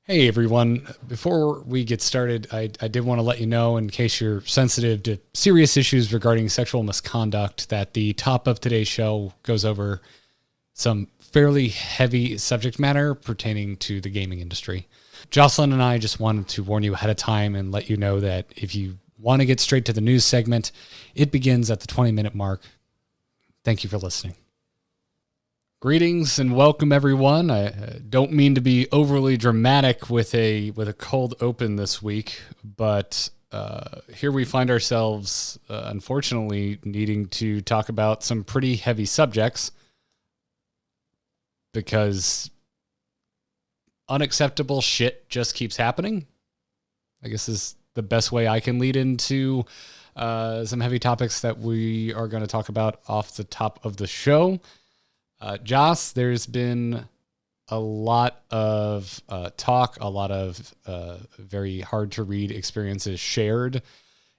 Hey everyone, before we get started, I did want to let you know, in case you're sensitive to serious issues regarding sexual misconduct, that the top of today's show goes over some fairly heavy subject matter pertaining to the gaming industry. Jocelyn and I just wanted to warn you ahead of time and let you know that if you want to get straight to the news segment, it begins at the 20-minute mark. Thank you for listening. Greetings and welcome, everyone. I don't mean to be overly dramatic with a cold open this week, but here we find ourselves, unfortunately, needing to talk about some pretty heavy subjects because unacceptable shit just keeps happening. I guess is the best way I can lead into some heavy topics that we are going to talk about off the top of the show. Joss, there's been a lot of talk, a lot of very hard to read experiences shared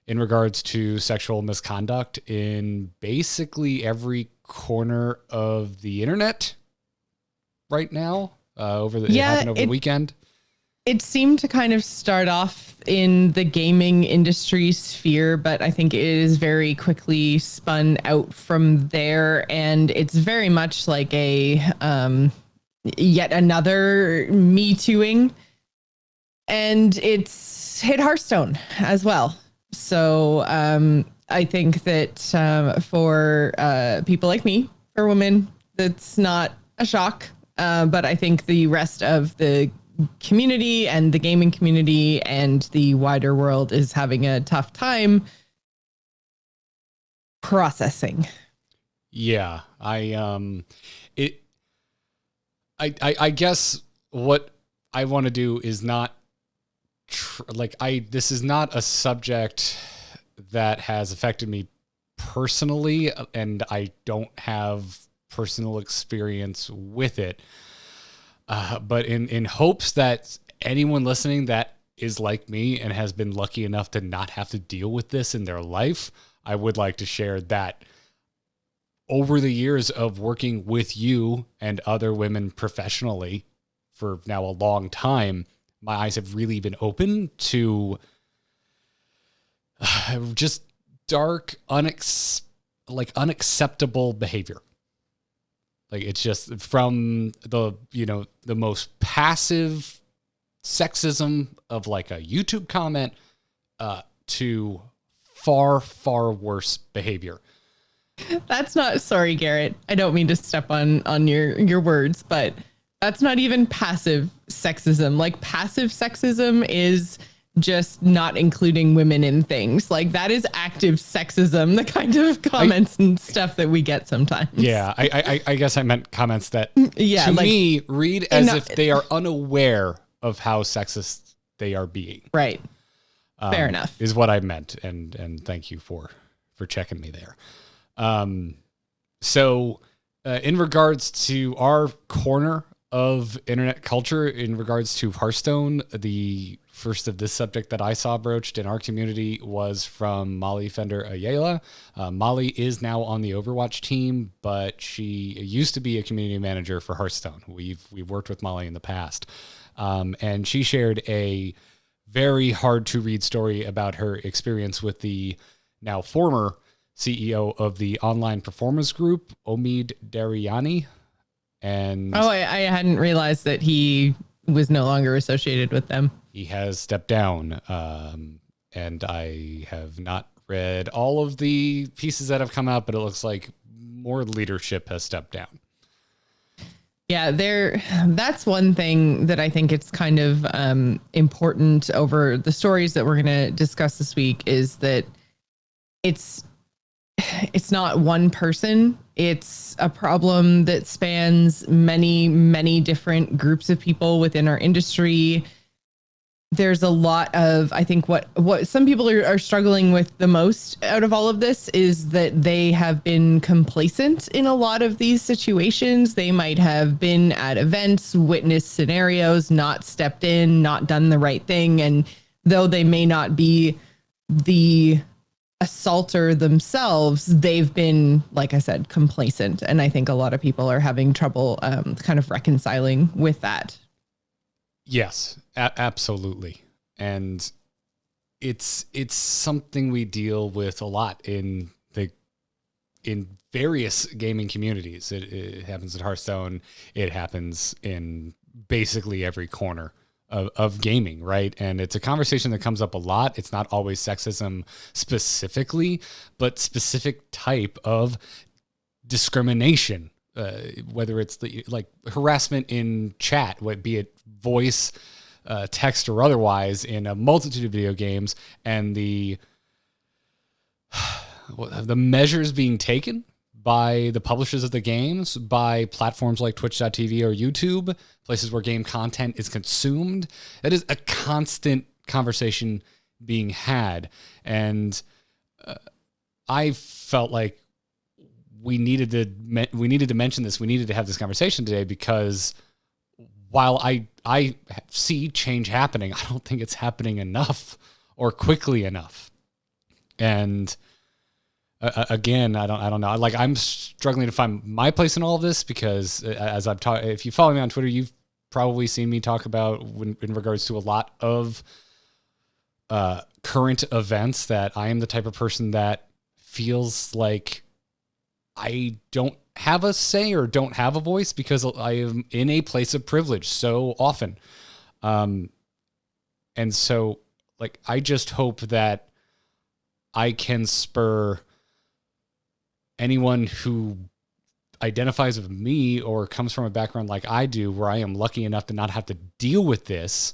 in regards to sexual misconduct in basically every corner of the internet right now. It happened over the weekend. It seemed to kind of start off in the gaming industry sphere, but I think it is very quickly spun out from there. And it's very much like a yet another Me Tooing. And it's hit Hearthstone as well. So I think that for people like me, for women, that's not a shock. But I think the rest of the community and the gaming community and the wider world is having a tough time processing. Yeah, I guess what I want to do is not this is not a subject that has affected me personally, and I don't have personal experience with it. But in hopes that anyone listening that is like me and has been lucky enough to not have to deal with this in their life, I would like to share that over the years of working with you and other women professionally for now a long time, my eyes have really been open to just dark, unacceptable behavior. Like, it's just from the most passive sexism of like a YouTube comment to far, far worse behavior. That's not, sorry, Garrett, I don't mean to step on your words, but that's not even passive sexism. Like, passive sexism is just not including women in things. Like, that is active sexism, the kind of comments and stuff that we get sometimes. Yeah, I guess I meant comments that to me read as if they are unaware of how sexist they are being. Right. Fair enough. Is what I meant, and thank you for checking me there. So in regards to our corner of internet culture, in regards to Hearthstone, the first of this subject that I saw broached in our community was from Molly Fender Ayala. Molly is now on the Overwatch team, but she used to be a community manager for Hearthstone. We've worked with Molly in the past. And she shared a very hard to read story about her experience with the now former CEO of the online performance group, Omid Dariani. And I hadn't realized that he was no longer associated with them. He has stepped down, and I have not read all of the pieces that have come out, but it looks like more leadership has stepped down. Yeah, that's one thing that I think it's kind of important over the stories that we're going to discuss this week is that it's not one person. It's a problem that spans many, many different groups of people within our industry. There's a lot of, I think what some people are struggling with the most out of all of this is that they have been complacent in a lot of these situations. They might have been at events, witnessed scenarios, not stepped in, not done the right thing. And though they may not be the assaulter themselves, they've been, like I said, complacent. And I think a lot of people are having trouble kind of reconciling with that. Yes, absolutely. And it's something we deal with a lot in various gaming communities. It happens at Hearthstone. It happens in basically every corner of gaming, right? And it's a conversation that comes up a lot. It's not always sexism specifically, but specific type of discrimination, whether it's like harassment in chat, be it voice, text, or otherwise, in a multitude of video games, and the measures being taken by the publishers of the games, by platforms like twitch.tv or YouTube, places where game content is consumed. That is a constant conversation being had. And I felt like we needed to mention this. We needed to have this conversation today because while I see change happening, I don't think it's happening enough or quickly enough. And again, I don't know. Like, I'm struggling to find my place in all of this because as I've talked, if you follow me on Twitter, you've probably seen me talk about in regards to a lot of current events that I am the type of person that feels like I don't have a say or don't have a voice because I am in a place of privilege so often. And so, like, I just hope that I can spur anyone who identifies with me or comes from a background like I do, where I am lucky enough to not have to deal with this,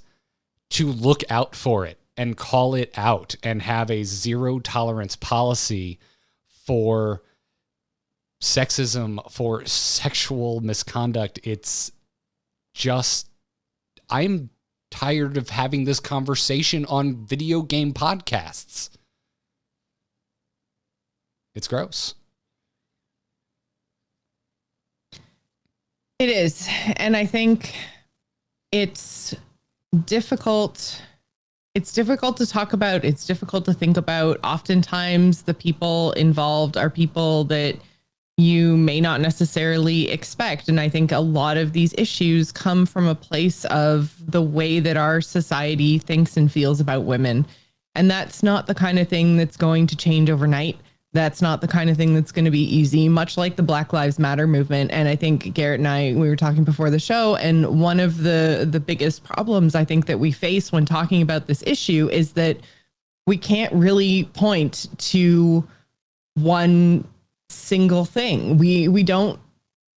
to look out for it and call it out and have a zero tolerance policy for sexism, for sexual misconduct. It's just, I'm tired of having this conversation on video game podcasts. It's gross. It is. And I think it's difficult. It's difficult to talk about. It's difficult to think about. Oftentimes the people involved are people that you may not necessarily expect. And I think a lot of these issues come from a place of the way that our society thinks and feels about women. And that's not the kind of thing that's going to change overnight. That's not the kind of thing that's going to be easy, much like the Black Lives Matter movement. And I think Garrett and I, we were talking before the show, and one of the biggest problems I think that we face when talking about this issue is that we can't really point to one single thing. We don't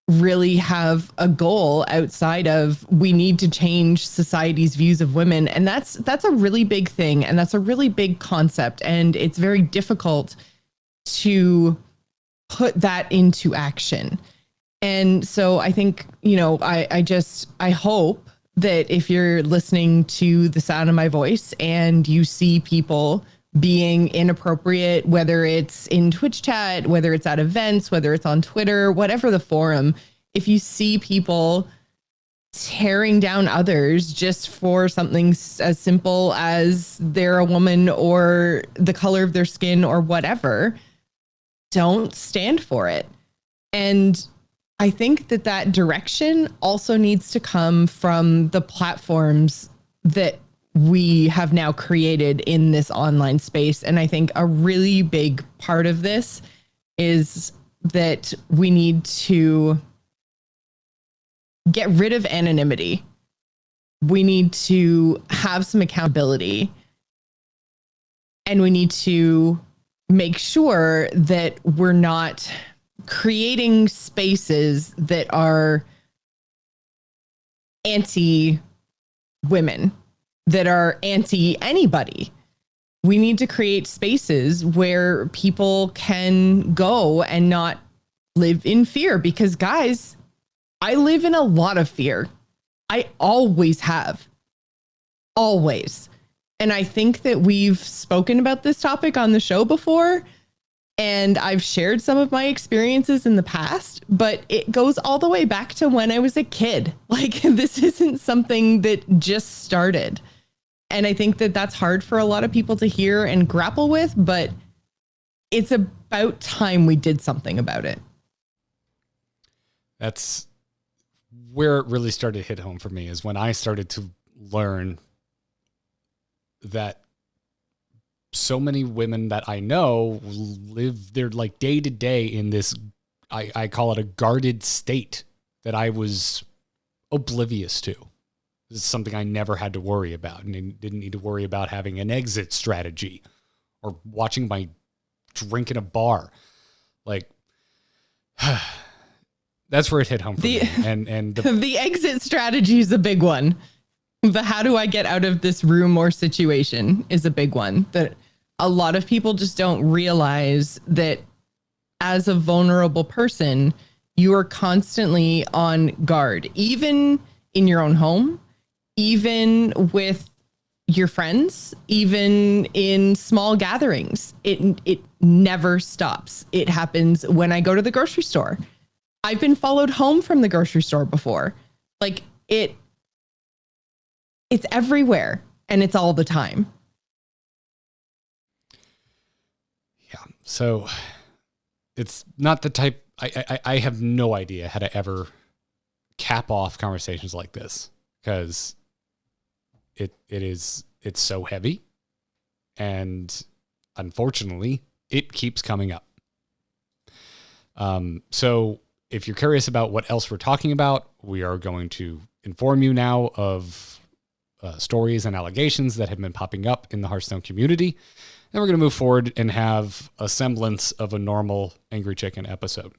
really have a goal outside of we need to change society's views of women. And that's a really big thing. And that's a really big concept. And it's very difficult to put that into action. And so I think, I hope that if you're listening to the sound of my voice and you see people being inappropriate, whether it's in Twitch chat, whether it's at events, whether it's on Twitter, whatever the forum, if you see people tearing down others just for something as simple as they're a woman or the color of their skin or whatever, don't stand for it. And I think that direction also needs to come from the platforms that we have now created in this online space. And I think a really big part of this is that we need to get rid of anonymity. We need to have some accountability. And we need to make sure that we're not creating spaces that are anti-women, that are anti-anybody. We need to create spaces where people can go and not live in fear, because guys, I live in a lot of fear. I always have. Always. And I think that we've spoken about this topic on the show before, and I've shared some of my experiences in the past, but it goes all the way back to when I was a kid. Like, this isn't something that just started. And I think that that's hard for a lot of people to hear and grapple with, but it's about time we did something about it. That's where it really started to hit home for me, is when I started to learn that so many women that I know live their like day to day in this, I call it a guarded state that I was oblivious to. This is something I never had to worry about, and didn't need to worry about having an exit strategy or watching my drink in a bar. Like, that's where it hit home for me. And the exit strategy is a big one. The how do I get out of this room or situation is a big one that a lot of people just don't realize, that as a vulnerable person, you are constantly on guard, even in your own home, even with your friends, even in small gatherings. It never stops. It happens when I go to the grocery store. I've been followed home from the grocery store before. Like it's everywhere and it's all the time. Yeah. So it's not the type, I have no idea how to ever cap off conversations like this, because it's so heavy, and unfortunately it keeps coming up. So if you're curious about what else we're talking about, we are going to inform you now of stories and allegations that have been popping up in the Hearthstone community. Then we're going to move forward and have a semblance of a normal Angry Chicken episode.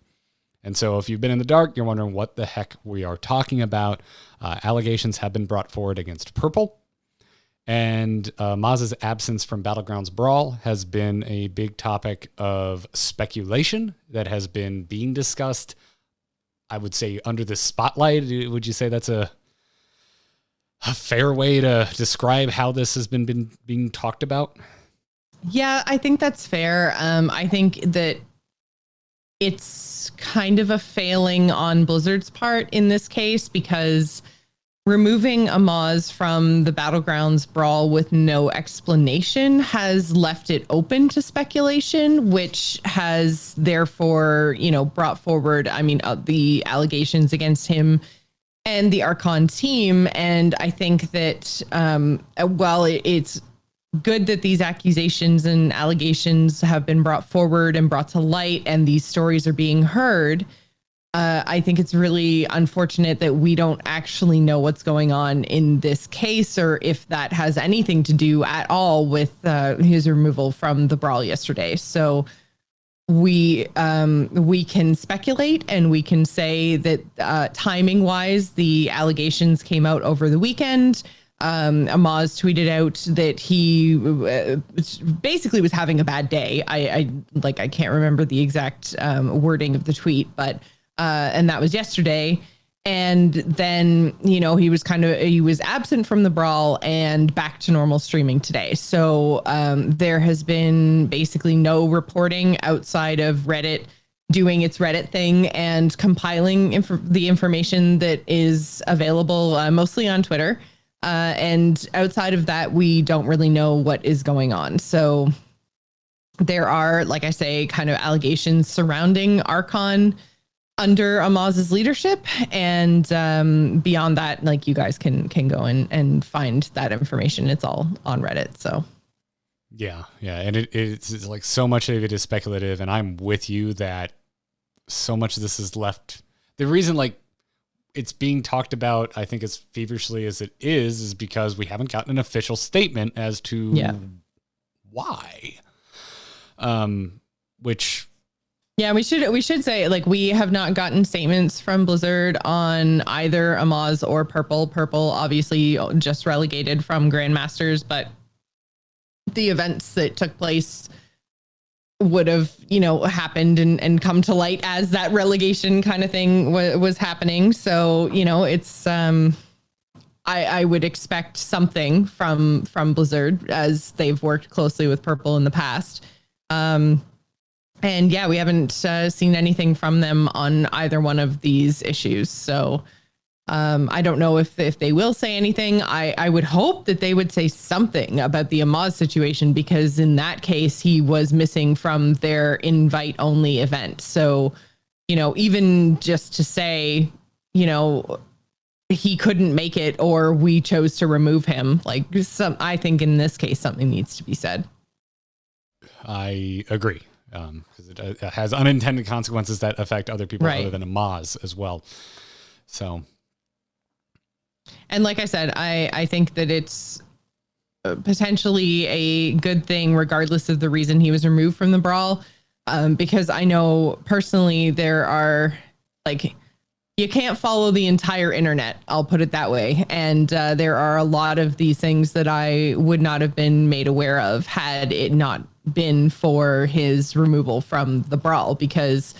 And so if you've been in the dark, you're wondering what the heck we are talking about. Allegations have been brought forward against Purple. And Maz's absence from Battlegrounds Brawl has been a big topic of speculation that has been being discussed, I would say, under the spotlight. Would you say that's a fair way to describe how this has been being talked about? Yeah, I think that's fair. I think that it's kind of a failing on Blizzard's part in this case, because removing Amaz from the Battlegrounds Brawl with no explanation has left it open to speculation, which has therefore, brought forward, the allegations against him and the Archon team. And I think that while it's good that these accusations and allegations have been brought forward and brought to light and these stories are being heard, I think it's really unfortunate that we don't actually know what's going on in this case, or if that has anything to do at all with his removal from the brawl yesterday. So we can speculate, and we can say that timing wise, the allegations came out over the weekend. Amaz tweeted out that he basically was having a bad day. I can't remember the exact wording of the tweet, but and that was yesterday. And then, he was absent from the brawl and back to normal streaming today. So there has been basically no reporting outside of Reddit doing its Reddit thing and compiling the information that is available, mostly on Twitter. And outside of that, we don't really know what is going on. So there are, like I say, kind of allegations surrounding Archon under Amaz's leadership. And beyond that, like, you guys can go and find that information. It's all on Reddit. So yeah. And it's like so much of it is speculative. And I'm with you that so much of this is left. The reason, like, it's being talked about, I think, as feverishly as it is because we haven't gotten an official statement as to why. Which, yeah, we should say, like, we have not gotten statements from Blizzard on either Amaz or Purple. Purple obviously just relegated from Grandmasters, but the events that took place would have, happened and come to light as that relegation kind of thing was happening. So, it's, I would expect something from Blizzard, as they've worked closely with Purple in the past. And yeah, we haven't seen anything from them on either one of these issues. So I don't know if they will say anything. I would hope that they would say something about the Amaz situation, because in that case, he was missing from their invite only event. So, even just to say, he couldn't make it or we chose to remove him. Like I think in this case, something needs to be said. I agree. Because it has unintended consequences that affect other people other than a Maz as well. So. And like I said, I think that it's potentially a good thing, regardless of the reason he was removed from the brawl. Because I know personally there are you can't follow the entire internet. I'll put it that way. And there are a lot of these things that I would not have been made aware of had it not been for his removal from the brawl, because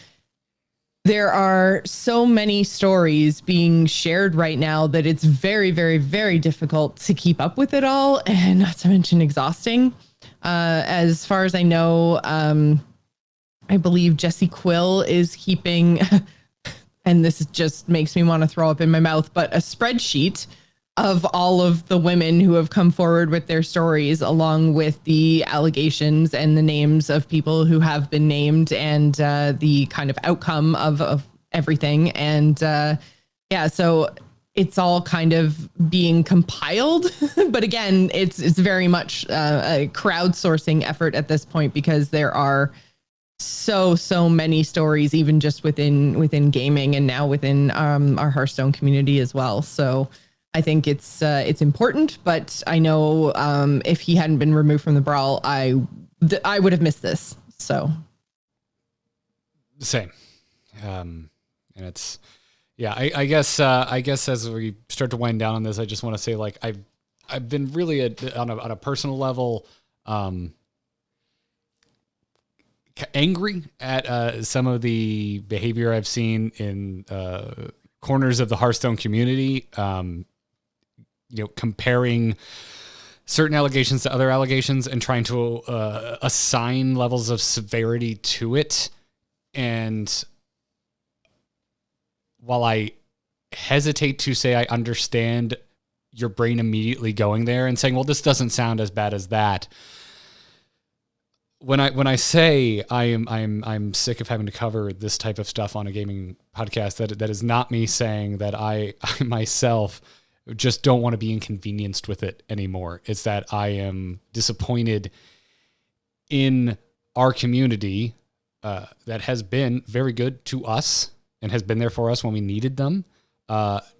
there are so many stories being shared right now that it's very, very, very difficult to keep up with it all, and not to mention exhausting. As far as I know, I believe Jesse Quill is keeping, and this just makes me want to throw up in my mouth, but a spreadsheet of all of the women who have come forward with their stories, along with the allegations and the names of people who have been named, and the kind of outcome of everything. And so it's all kind of being compiled. But again, it's very much a crowdsourcing effort at this point, because there are so many stories, even just within gaming and now within our Hearthstone community as well. So I think it's important, but I know if he hadn't been removed from the brawl, I would have missed this. So same, and it's I guess as we start to wind down on this, I just want to say I've been really on a personal level angry at some of the behavior I've seen in corners of the Hearthstone community. Comparing certain allegations to other allegations and trying to assign levels of severity to it. And while I hesitate to say I understand your brain immediately going there and saying, well, this doesn't sound as bad as that. When I say I'm sick of having to cover this type of stuff on a gaming podcast, that is not me saying that I myself just don't want to be inconvenienced with it anymore. It's that I am disappointed in our community that has been very good to us and has been there for us when we needed them,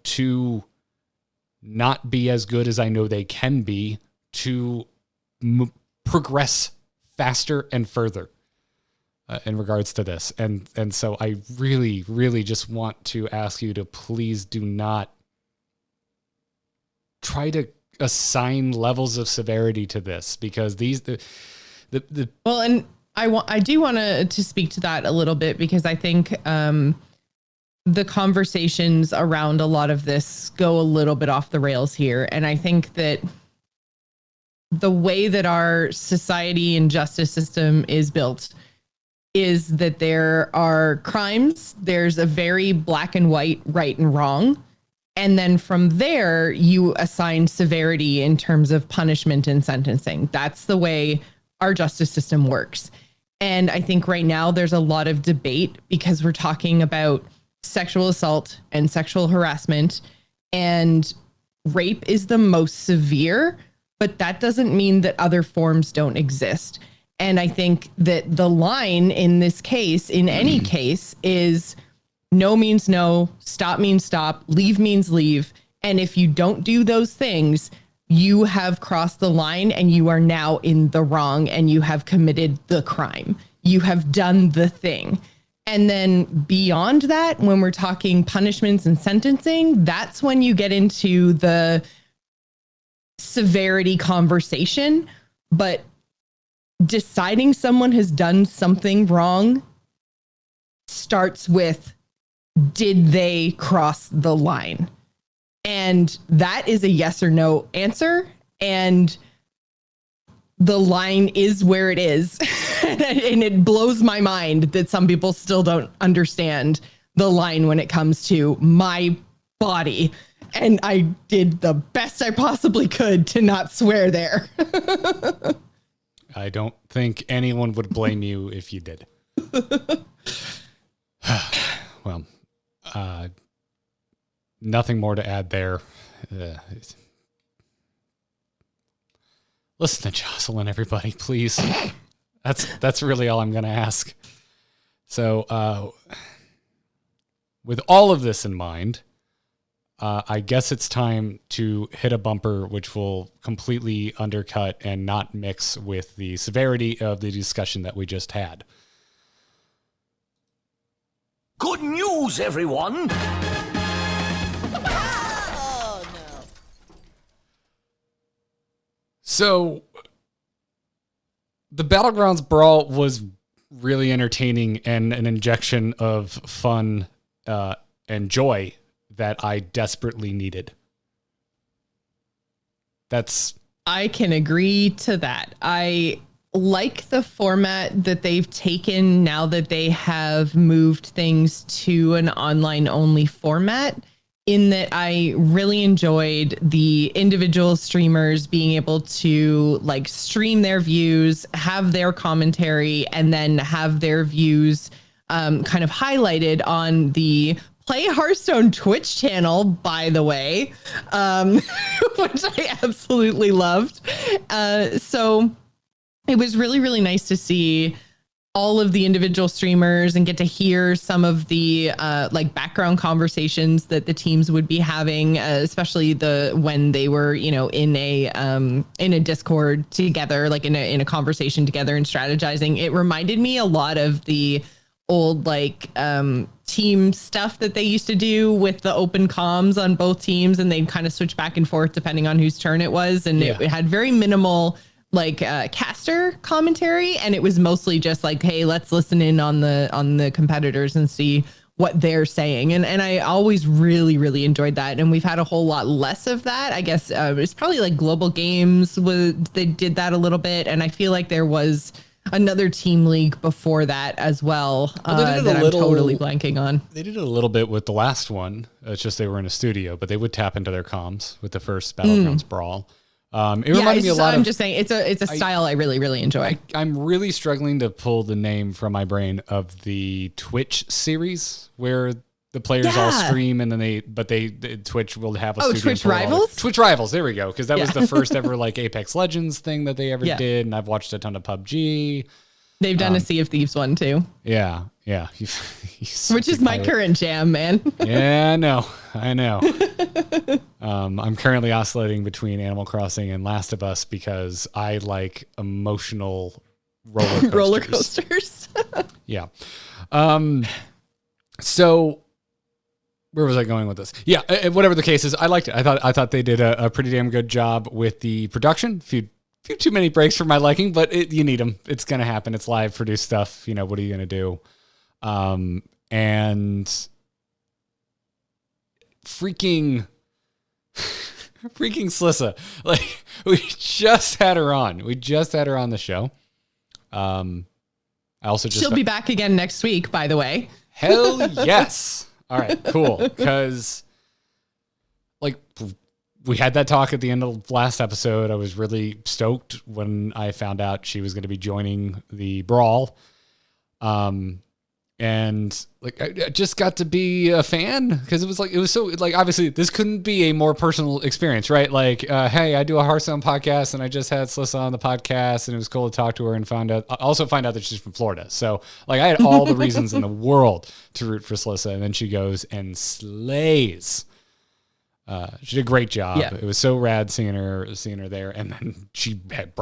to not be as good as I know they can be, to progress faster and further in regards to this. And so I really, really just want to ask you to please do not try to assign levels of severity to this, because well, and I do want to speak to that a little bit, because I think the conversations around a lot of this go a little bit off the rails here. And I think that the way that our society and justice system is built is that there are crimes, there's a very black and white, right and wrong. And then from there, you assign severity in terms of punishment and sentencing. That's the way our justice system works. And I think right now there's a lot of debate, because we're talking about sexual assault and sexual harassment, and rape is the most severe, but that doesn't mean that other forms don't exist. And I think that the line in this case, in any case, is no means no, stop means stop, leave means leave. And if you don't do those things, you have crossed the line and you are now in the wrong, and you have committed the crime. You have done the thing. And then beyond that, when we're talking punishments and sentencing, that's when you get into the severity conversation. But deciding someone has done something wrong starts with, did they cross the line? And that is a yes or no answer. And the line is where it is. And it blows my mind that some people still don't understand the line when it comes to my body. And I did the best I possibly could to not swear there. I don't think anyone would blame you if you did. Well, nothing more to add there. Listen to Jocelyn, everybody, please. That's really all I'm going to ask. So, with all of this in mind, I guess it's time to hit a bumper which will completely undercut and not mix with the severity of the discussion that we just had. Good news, everyone! So, the Battlegrounds Brawl was really entertaining and an injection of fun and joy that I desperately needed. I can agree to that. I like the format that they've taken now that they have moved things to an online only format, in that I really enjoyed the individual streamers being able to like stream their views, have their commentary, and then have their views kind of highlighted on the Play Hearthstone Twitch channel, by the way, which I absolutely loved. So it was really, really nice to see all of the individual streamers and get to hear some of the like background conversations that the teams would be having, especially when they were, in a Discord together, like in a conversation together and strategizing. It reminded me a lot of the old team stuff that they used to do with the open comms on both teams, and they'd kind of switch back and forth depending on whose turn it was, and it had very minimal caster commentary, and it was mostly just like, hey, let's listen in on the competitors and see what they're saying, and I always really, really enjoyed that. And we've had a whole lot less of that. I guess it's probably like Global Games they did that a little bit, and I feel like there was another team league before that as well, that I'm totally blanking on. They did it a little bit with the last one. It's just they were in a studio, but they would tap into their comms with the first Battlegrounds Brawl. It reminded me a lot of... I'm just saying, it's a style I really, really enjoy. I'm really struggling to pull the name from my brain of the Twitch series where the players all stream, and then Twitch will have a studio. Twitch Rivals? Twitch Rivals, there we go. Because that was the first ever Apex Legends thing that they ever did, and I've watched a ton of PUBG. They've done a Sea of Thieves one too. Yeah. Which is my current jam, man. Yeah, I know. I'm currently oscillating between Animal Crossing and Last of Us because I like emotional roller coasters. Yeah. So where was I going with this? Yeah, whatever the case is, I liked it. I thought they did a pretty damn good job with the production. Few too many breaks for my liking, but you need them. It's going to happen. It's live produced stuff. What are you going to do? And freaking Slissa. Like, we just had her on. The show. She'll be back again next week, by the way. Hell yes. All right, cool. Because we had that talk at the end of last episode. I was really stoked when I found out she was going to be joining the Brawl. And I just got to be a fan because it was so obviously this couldn't be a more personal experience, right? Hey, I do a Hearthstone podcast and I just had Slissa on the podcast, and it was cool to talk to her and find out that she's from Florida. So I had all the reasons in the world to root for Slissa, and then she goes and slays. She did a great job. Yeah. It was so rad seeing her there, and then she had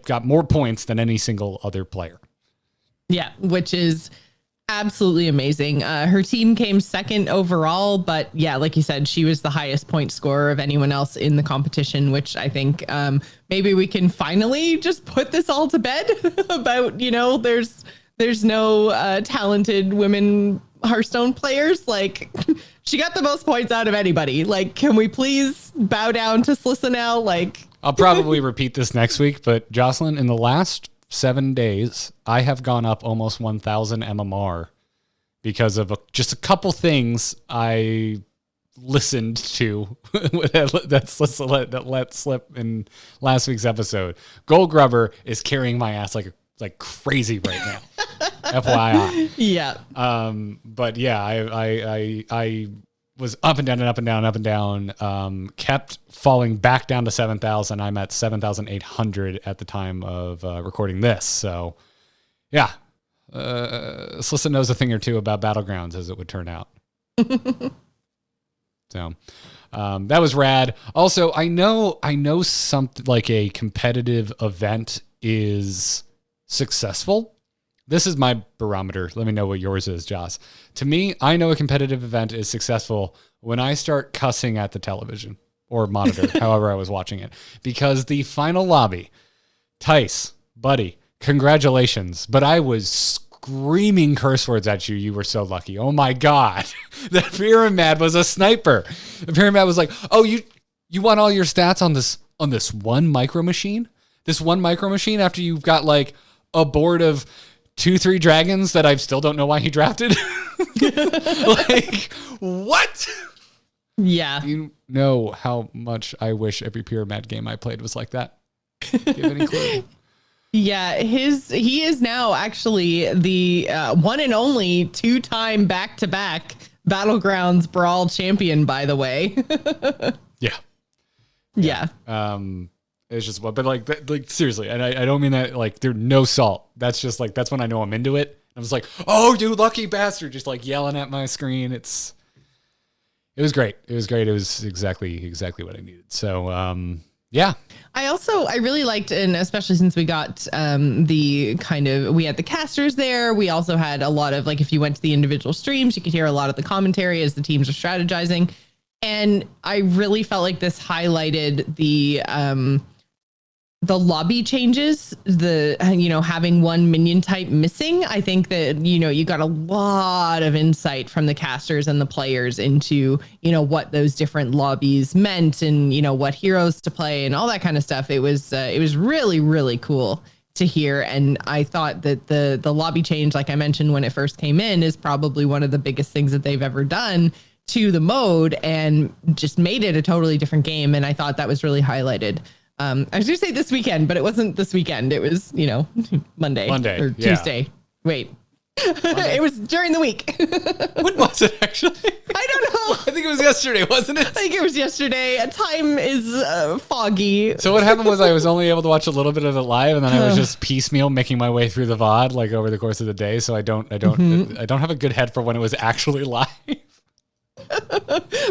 got more points than any single other player. Yeah, which is absolutely amazing. Her team came second overall, but yeah, like you said, she was the highest point scorer of anyone else in the competition, which I think maybe we can finally just put this all to bed about, there's no talented women Hearthstone players. She got the most points out of anybody. Can we please bow down to Slissa now? I'll probably repeat this next week, but Jocelyn, in the last 7 days, I have gone up almost 1,000 MMR because of just a couple things I listened to that let slip in last week's episode. Gold Grubber is carrying my ass like crazy right now. FYI. Yeah. But yeah, I was up and down and up and down and up and down. Kept falling back down to 7,000. I'm at 7,800 at the time of recording this. So, yeah, Slyssa knows a thing or two about Battlegrounds, as it would turn out. So, that was rad. Also, I know something like a competitive event is successful. This is my barometer. Let me know what yours is, Joss. To me, I know a competitive event is successful when I start cussing at the television or monitor, however I was watching it. Because the final lobby, Tice, buddy, congratulations. But I was screaming curse words at you. You were so lucky. Oh my God. That Pyramid was a sniper. The Pyramid was like, oh, you want all your stats on this one micro machine? This one micro machine after you've got like a board of 2-3 dragons that I still don't know why he drafted. Like, what? Yeah. You know how much I wish every Pyramid game I played was like that. Give any clue? Yeah, he is now actually the one and only 2-time back-to-back Battlegrounds Brawl champion, by the way. Yeah. It's just what, but like seriously, and I don't mean that like there's no salt. That's just like, that's when I know I'm into it. I was like, oh, you lucky bastard, just like yelling at my screen. It was great. It was great. It was exactly what I needed. So, yeah. I really liked, and especially since we got we had the casters there. We also had a lot of, like, if you went to the individual streams, you could hear a lot of the commentary as the teams are strategizing. And I really felt like this highlighted the lobby changes, having one minion type missing. I think that, you got a lot of insight from the casters and the players into, what those different lobbies meant and, what heroes to play and all that kind of stuff. It was really, really cool to hear. And I thought that the lobby change, like I mentioned when it first came in, is probably one of the biggest things that they've ever done to the mode and just made it a totally different game. And I thought that was really highlighted. I was going to say this weekend, but it wasn't this weekend. It was, Monday or Tuesday. Wait, it was during the week. When was it actually? I don't know. I think it was yesterday, wasn't it? I think it was yesterday. Time is foggy. So what happened was I was only able to watch a little bit of it live, and then I was just piecemeal making my way through the VOD like over the course of the day. So I don't have a good head for when it was actually live.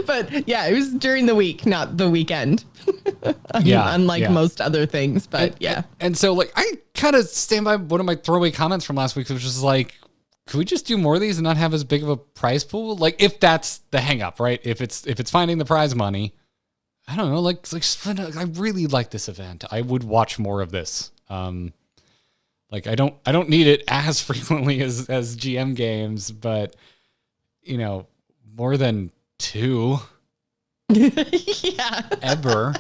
But yeah, it was during the week, not the weekend. Unlike most other things, but and so like I kind of stand by one of my throwaway comments from last week, which was like, could we just do more of these and not have as big of a prize pool? Like, if that's the hang up, right? If it's finding the prize money, I don't know, like I really like this event. I would watch more of this. Like I don't need it as frequently as GM games, but more than 2 ever.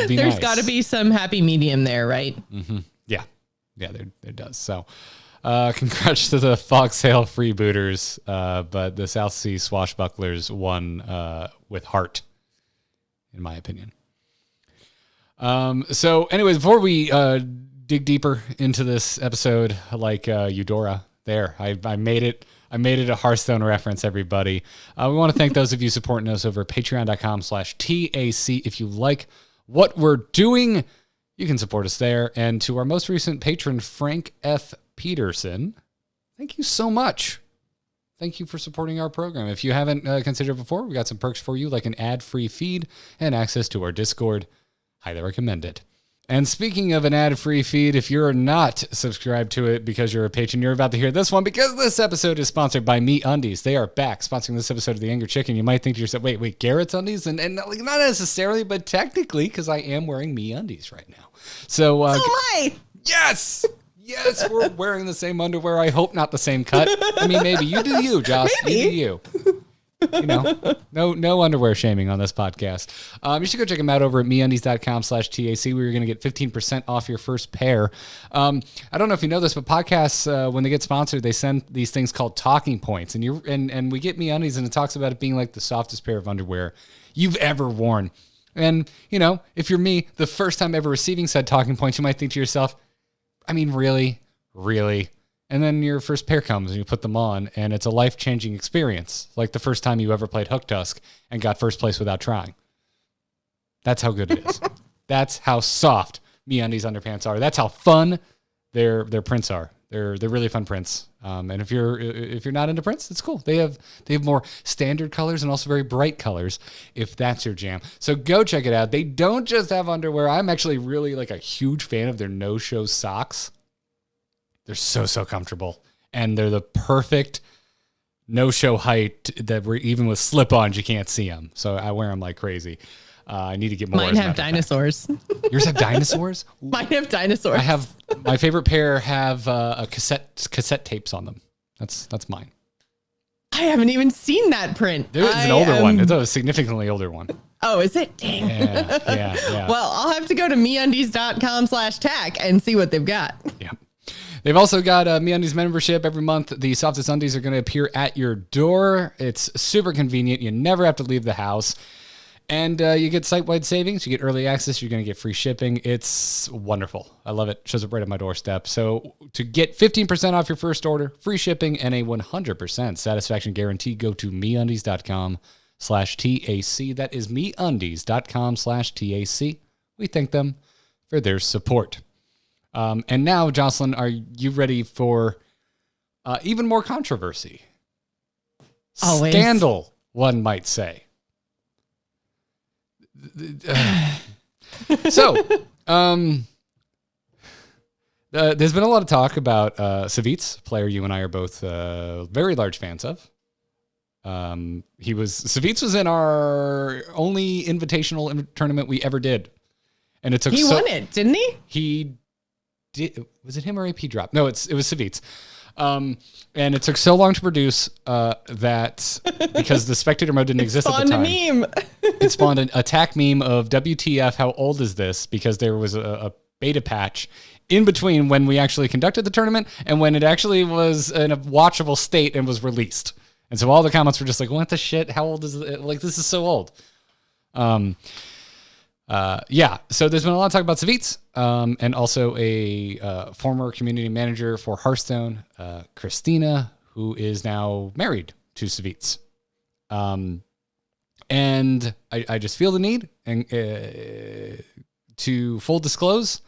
There's got to be some happy medium there, right? Mm-hmm. Yeah, there does. So congrats to the Foxtail freebooters, but the South Sea Swashbucklers won with heart, in my opinion. So anyways, before we dig deeper into this episode, like Eudora there, I made it. I made it a Hearthstone reference, everybody. We want to thank those of you supporting us over at patreon.com/TAC. If you like what we're doing, you can support us there. And to our most recent patron, Frank F. Peterson, thank you so much. Thank you for supporting our program. If you haven't considered it before, we got some perks for you, like an ad-free feed and access to our Discord. Highly recommend it. And speaking of an ad-free feed, if you're not subscribed to it because you're a patron, you're about to hear this one because this episode is sponsored by MeUndies. They are back sponsoring this episode of The Angry Chicken. You might think to yourself, wait, Garrett's undies? And like, not necessarily, but technically, because I am wearing MeUndies right now. So am I. Yes, we're wearing the same underwear. I hope not the same cut. I mean, maybe. You do you, Josh. Maybe. You do you. No underwear shaming on this podcast. You should go check them out over at MeUndies.com/TAC. Where you're going to get 15% off your first pair. I don't know if you know this, but podcasts, when they get sponsored, they send these things called talking points. And we get MeUndies, and it talks about it being like the softest pair of underwear you've ever worn. And, if you're me, the first time ever receiving said talking points, you might think to yourself, I mean, really? And then your first pair comes and you put them on, and it's a life-changing experience, like the first time you ever played Hooktusk and got first place without trying. That's how good it is. That's how soft MeUndies underpants are. That's how fun their prints are. They're really fun prints. And if you're not into prints, it's cool. They have more standard colors and also very bright colors if that's your jam. So go check it out. They don't just have underwear. I'm actually really like a huge fan of their no-show socks. They're so comfortable, and they're the perfect no-show height that we're even with slip-ons, you can't see them. So I wear them like crazy. I need to get more. Mine have dinosaurs. Yours have dinosaurs? Mine have dinosaurs. I have my favorite pair have a cassette tapes on them. That's mine. I haven't even seen that print. It's an older one. It's a significantly older one. Oh, is it? Dang. Yeah. Well, I'll have to go to MeUndies.com/tack and see what they've got. Yeah. They've also got a MeUndies membership every month. The softest undies are going to appear at your door. It's super convenient. You never have to leave the house. And you get site-wide savings. You get early access. You're going to get free shipping. It's wonderful. I love it. Shows up right at my doorstep. So to get 15% off your first order, free shipping, and a 100% satisfaction guarantee, go to MeUndies.com/TAC. That is MeUndies.com/TAC. We thank them for their support. And now, Jocelyn, are you ready for even more controversy? Always. Scandal, one might say. So, there's been a lot of talk about Savitz, player you and I are both very large fans of. Savitz was in our only invitational tournament we ever did, and it took. He won it, didn't he? He did. Was it him or AP drop? No, it was Savitz. And it took so long to produce that because the spectator mode didn't exist at the time. A meme. It spawned an attack meme of WTF, how old is this? Because there was a beta patch in between when we actually conducted the tournament and when it actually was in a watchable state and was released. And so all the comments were just like, what the shit? How old is it? Like, this is so old. So there's been a lot of talk about Savitz, and also a former community manager for Hearthstone, Christina, who is now married to Savitz. And I just feel the need and to full disclose,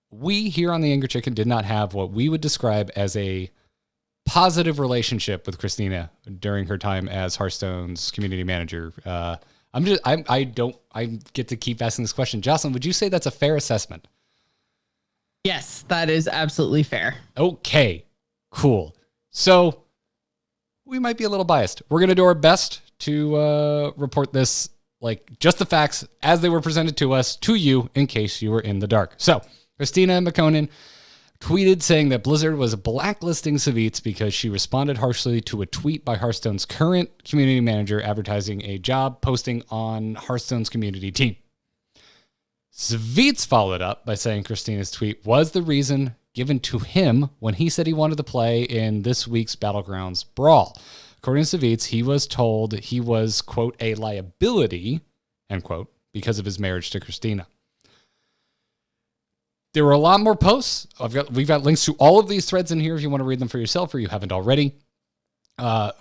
we here on the Angry Chicken did not have what we would describe as a positive relationship with Christina during her time as Hearthstone's community manager. I get to keep asking this question. Jocelyn, would you say that's a fair assessment? Yes, that is absolutely fair. Okay, cool. So we might be a little biased. We're going to do our best to report this, like just the facts as they were presented to us, to you, in case you were in the dark. So Christina McConan tweeted saying that Blizzard was blacklisting Savitz because she responded harshly to a tweet by Hearthstone's current community manager advertising a job posting on Hearthstone's community team. Savitz followed up by saying Christina's tweet was the reason given to him when he said he wanted to play in this week's Battlegrounds Brawl. According to Savitz, he was told he was, quote, a liability, end quote, because of his marriage to Christina. There were a lot more posts. We've got links to all of these threads in here if you want to read them for yourself or you haven't already.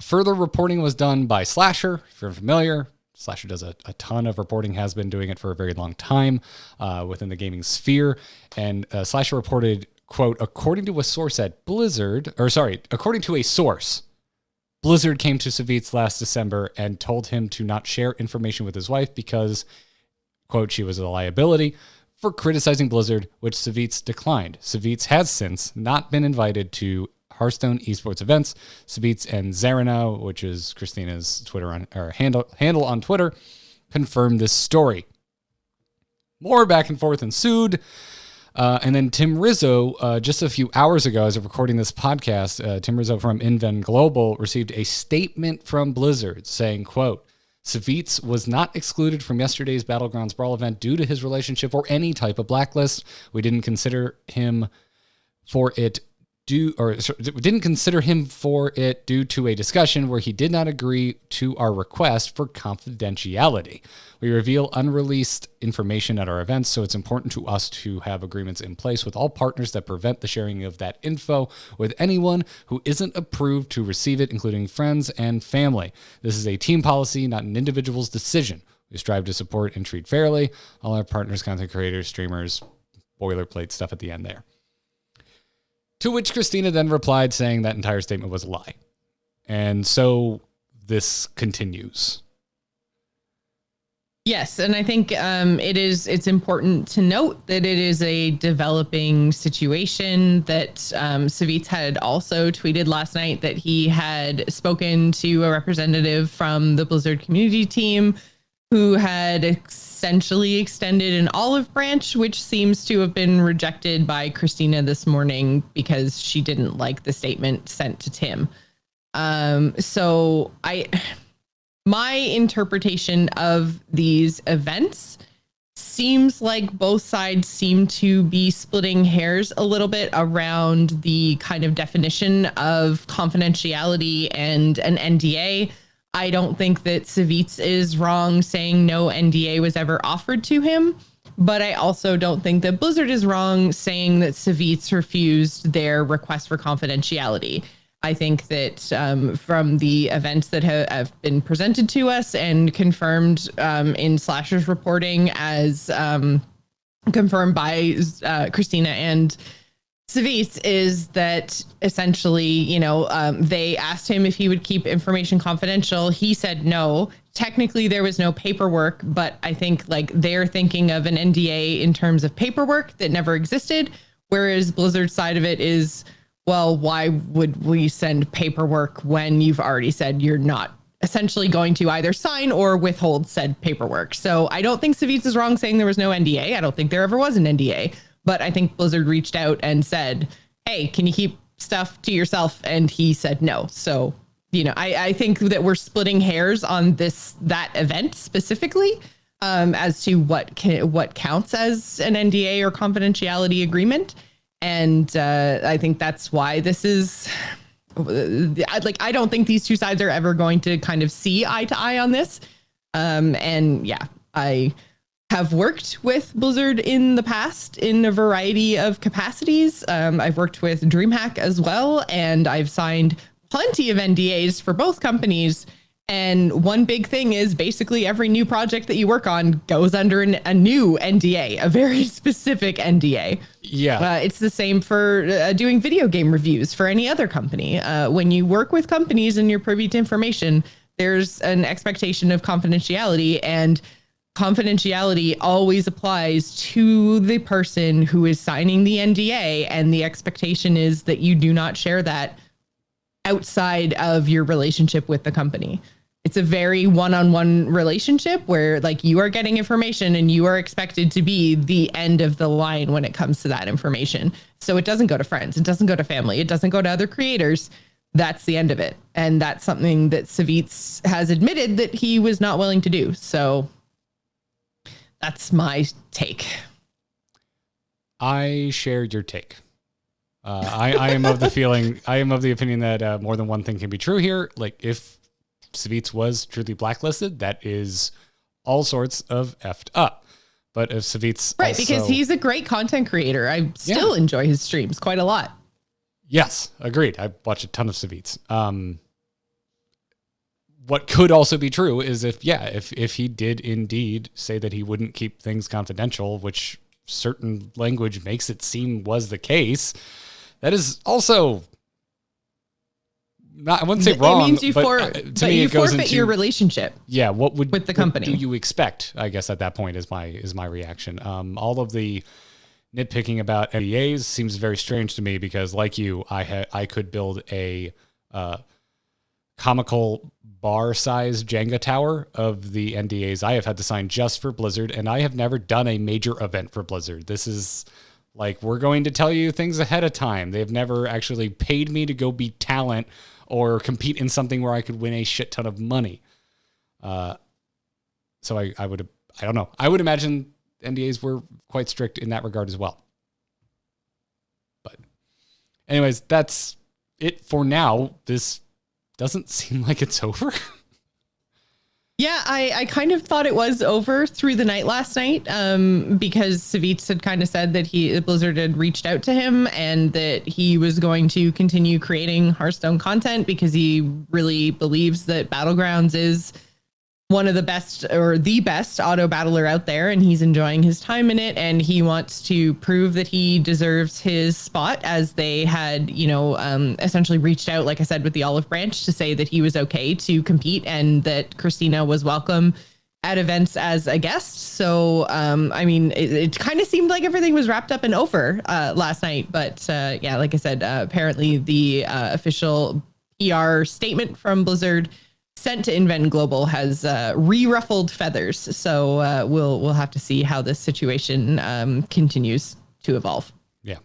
Further reporting was done by Slasher, if you're familiar. Slasher does a ton of reporting, has been doing it for a very long time within the gaming sphere. And Slasher reported, quote, according to a source, Blizzard came to Savitz last December and told him to not share information with his wife because, quote, she was a liability for criticizing Blizzard, which Savitz declined. Savitz has since not been invited to Hearthstone esports events. Savitz and Zarano, which is Christina's handle on Twitter, confirmed this story. More back and forth ensued. And then Tim Rizzo, just a few hours ago, as of recording this podcast, Tim Rizzo from Inven Global received a statement from Blizzard saying, quote, Savitz was not excluded from yesterday's Battlegrounds Brawl event due to his relationship or any type of blacklist. We didn't consider him for it didn't consider him for it due to a discussion where he did not agree to our request for confidentiality. We reveal unreleased information at our events, so it's important to us to have agreements in place with all partners that prevent the sharing of that info with anyone who isn't approved to receive it, including friends and family. This is a team policy, not an individual's decision. We strive to support and treat fairly all our partners, content creators, streamers, boilerplate stuff at the end there. To which Christina then replied saying that entire statement was a lie. And so this continues. Yes, and I think it's important to note that it is a developing situation, that Savitz had also tweeted last night that he had spoken to a representative from the Blizzard community team who had essentially extended an olive branch, which seems to have been rejected by Christina this morning because she didn't like the statement sent to Tim. My interpretation of these events seems like both sides seem to be splitting hairs a little bit around the kind of definition of confidentiality and an NDA. I don't think that Savitz is wrong saying no NDA was ever offered to him, but I also don't think that Blizzard is wrong saying that Savitz refused their request for confidentiality. I think that from the events that have been presented to us and confirmed in Slasher's reporting as confirmed by Christina and Savitz, is that essentially, they asked him if he would keep information confidential. He said no. Technically, there was no paperwork, but I think they're thinking of an NDA in terms of paperwork that never existed, whereas Blizzard's side of it is, well, why would we send paperwork when you've already said you're not essentially going to either sign or withhold said paperwork? So I don't think Savitz is wrong saying there was no NDA. I don't think there ever was an NDA, but I think Blizzard reached out and said, hey, can you keep stuff to yourself? And he said no. So, I think that we're splitting hairs on that event specifically as to what counts as an NDA or confidentiality agreement. And I think that's why this is I don't think these two sides are ever going to kind of see eye to eye on this. I have worked with Blizzard in the past in a variety of capacities. I've worked with DreamHack as well, and I've signed plenty of NDAs for both companies. And one big thing is basically every new project that you work on goes under a new NDA, a very specific NDA. Yeah. It's the same for doing video game reviews for any other company. When you work with companies and you're privy to information, there's an expectation of confidentiality, and confidentiality always applies to the person who is signing the NDA. And the expectation is that you do not share that outside of your relationship with the company. It's a very one-on-one relationship where you are getting information and you are expected to be the end of the line when it comes to that information. So it doesn't go to friends. It doesn't go to family. It doesn't go to other creators. That's the end of it. And that's something that Savitz has admitted that he was not willing to do. So that's my take. I shared your take. I am of the opinion that more than one thing can be true here. If Savitz was truly blacklisted, that is all sorts of effed up. But if Savitz because he's a great content creator. I still enjoy his streams quite a lot. Yes, agreed. I watch a ton of Savitz. What could also be true is if he did indeed say that he wouldn't keep things confidential, which certain language makes it seem was the case, that is also not, I wouldn't say wrong. It means you forfeit your relationship. Yeah, with the company? What do you expect? I guess at that point is my reaction. All of the nitpicking about NDAs seems very strange to me because, like you, I could build a comical bar-sized Jenga tower of the NDAs I have had to sign just for Blizzard, and I have never done a major event for Blizzard. This is we're going to tell you things ahead of time. They've never actually paid me to go be talent or compete in something where I could win a shit ton of money. So I don't know. I would imagine NDAs were quite strict in that regard as well. But anyways, that's it for now. This doesn't seem like it's over. Yeah, I kind of thought it was over through the night last night, because Savitz had kind of said that Blizzard had reached out to him and that he was going to continue creating Hearthstone content because he really believes that Battlegrounds is one of the best or the best auto battler out there, and he's enjoying his time in it, and he wants to prove that he deserves his spot, as they had, essentially reached out, like I said, with the olive branch to say that he was okay to compete and that Christina was welcome at events as a guest. So, it kind of seemed like everything was wrapped up and over last night, but yeah, like I said, apparently the official PR statement from Blizzard sent to Invent Global has re-ruffled feathers. So we'll have to see how this situation continues to evolve. Yeah.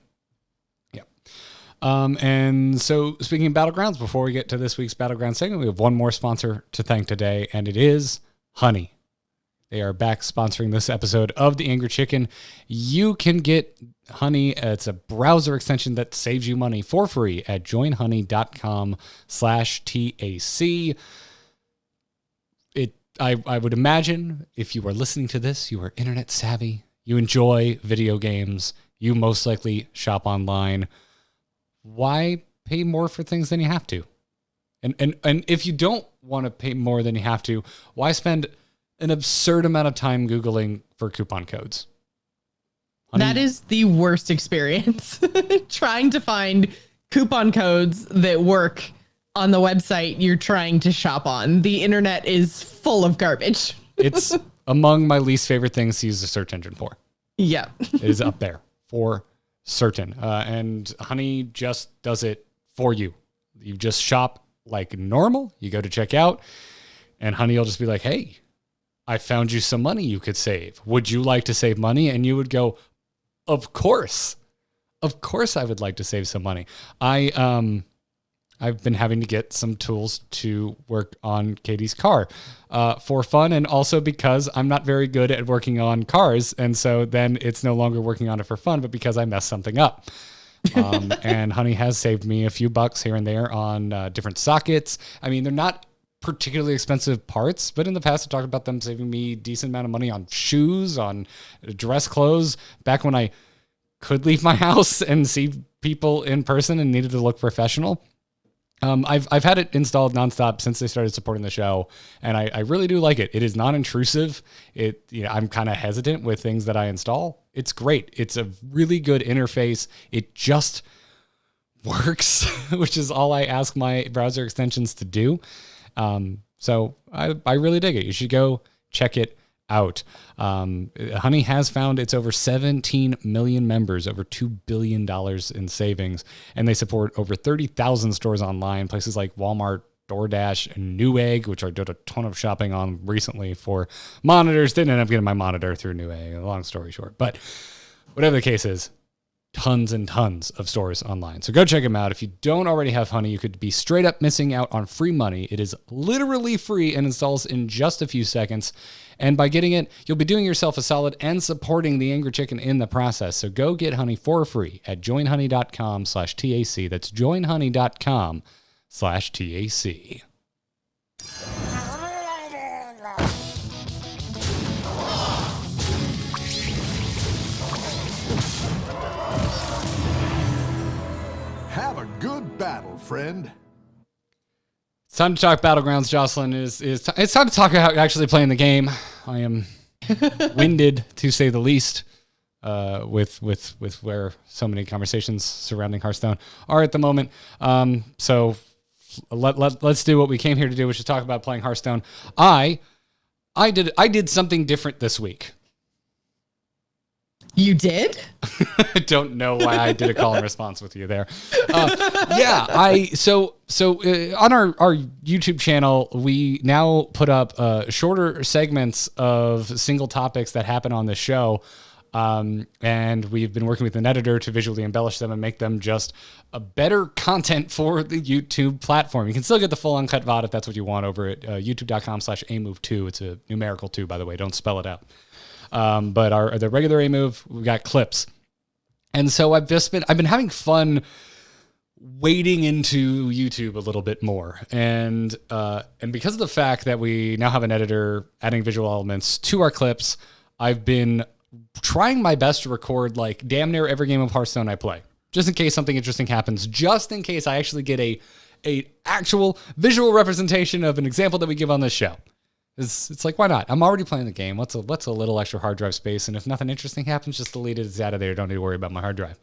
And so speaking of Battlegrounds, before we get to this week's Battleground segment, we have one more sponsor to thank today, and it is Honey. They are back sponsoring this episode of The Angry Chicken. You can get Honey. It's a browser extension that saves you money for free at joinhoney.com/TAC. I would imagine if you are listening to this, you are internet savvy, you enjoy video games, you most likely shop online. Why pay more for things than you have to? And if you don't want to pay more than you have to, why spend an absurd amount of time Googling for coupon codes? Honey, that is the worst experience. Trying to find coupon codes that work on the website you're trying to shop on. The internet is full of garbage. It's among my least favorite things to use the search engine for. Yeah. It is up there for certain. And Honey just does it for you. You just shop like normal. You go to check out, and Honey will just be like, hey, I found you some money you could save. Would you like to save money? And you would go, of course. Of course I would like to save some money. I've been having to get some tools to work on Katie's car for fun, and also because I'm not very good at working on cars. And so then it's no longer working on it for fun, but because I messed something up. And Honey has saved me a few bucks here and there on different sockets. I mean, they're not particularly expensive parts, but in the past I talked about them saving me a decent amount of money on shoes, on dress clothes, back when I could leave my house and see people in person and needed to look professional. I've had it installed nonstop since they started supporting the show, and I really do like it. It is non-intrusive. I'm kind of hesitant with things that I install. It's great. It's a really good interface. It just works, which is all I ask my browser extensions to do. So I really dig it. You should go check it out. Honey has found its over 17 million members, over $2 billion in savings, and they support over 30,000 stores online, places like Walmart, DoorDash, and Newegg, which I did a ton of shopping on recently for monitors. Didn't end up getting my monitor through Newegg, long story short. But whatever the case is, tons and tons of stores online. So go check them out. If you don't already have Honey, you could be straight up missing out on free money. It is literally free and installs in just a few seconds. And by getting it, you'll be doing yourself a solid and supporting the Angry Chicken in the process. So go get Honey for free at joinhoney.com/TAC. That's joinhoney.com/TAC. Have a good battle, friend. It's time to talk Battlegrounds, Jocelyn. It's time to talk about actually playing the game. I am winded, to say the least, with where so many conversations surrounding Hearthstone are at the moment. So let's do what we came here to do, which is talk about playing Hearthstone. I did something different this week. You did? I don't know why I did a call and response with you there. So on our YouTube channel, we now put up shorter segments of single topics that happen on the show. And we've been working with an editor to visually embellish them and make them just a better content for the YouTube platform. You can still get the full uncut VOD if that's what you want over at youtube.com/amove2. It's a numerical 2, by the way. Don't spell it out. But the regular A move, we've got clips. And so I've been having fun wading into YouTube a little bit more. And because of the fact that we now have an editor adding visual elements to our clips, I've been trying my best to record like damn near every game of Hearthstone I play, just in case something interesting happens, just in case I actually get a actual visual representation of an example that we give on this show. It's like, why not? I'm already playing the game. What's a little extra hard drive space? And if nothing interesting happens, just delete it. It's out of there. Don't need to worry about my hard drive.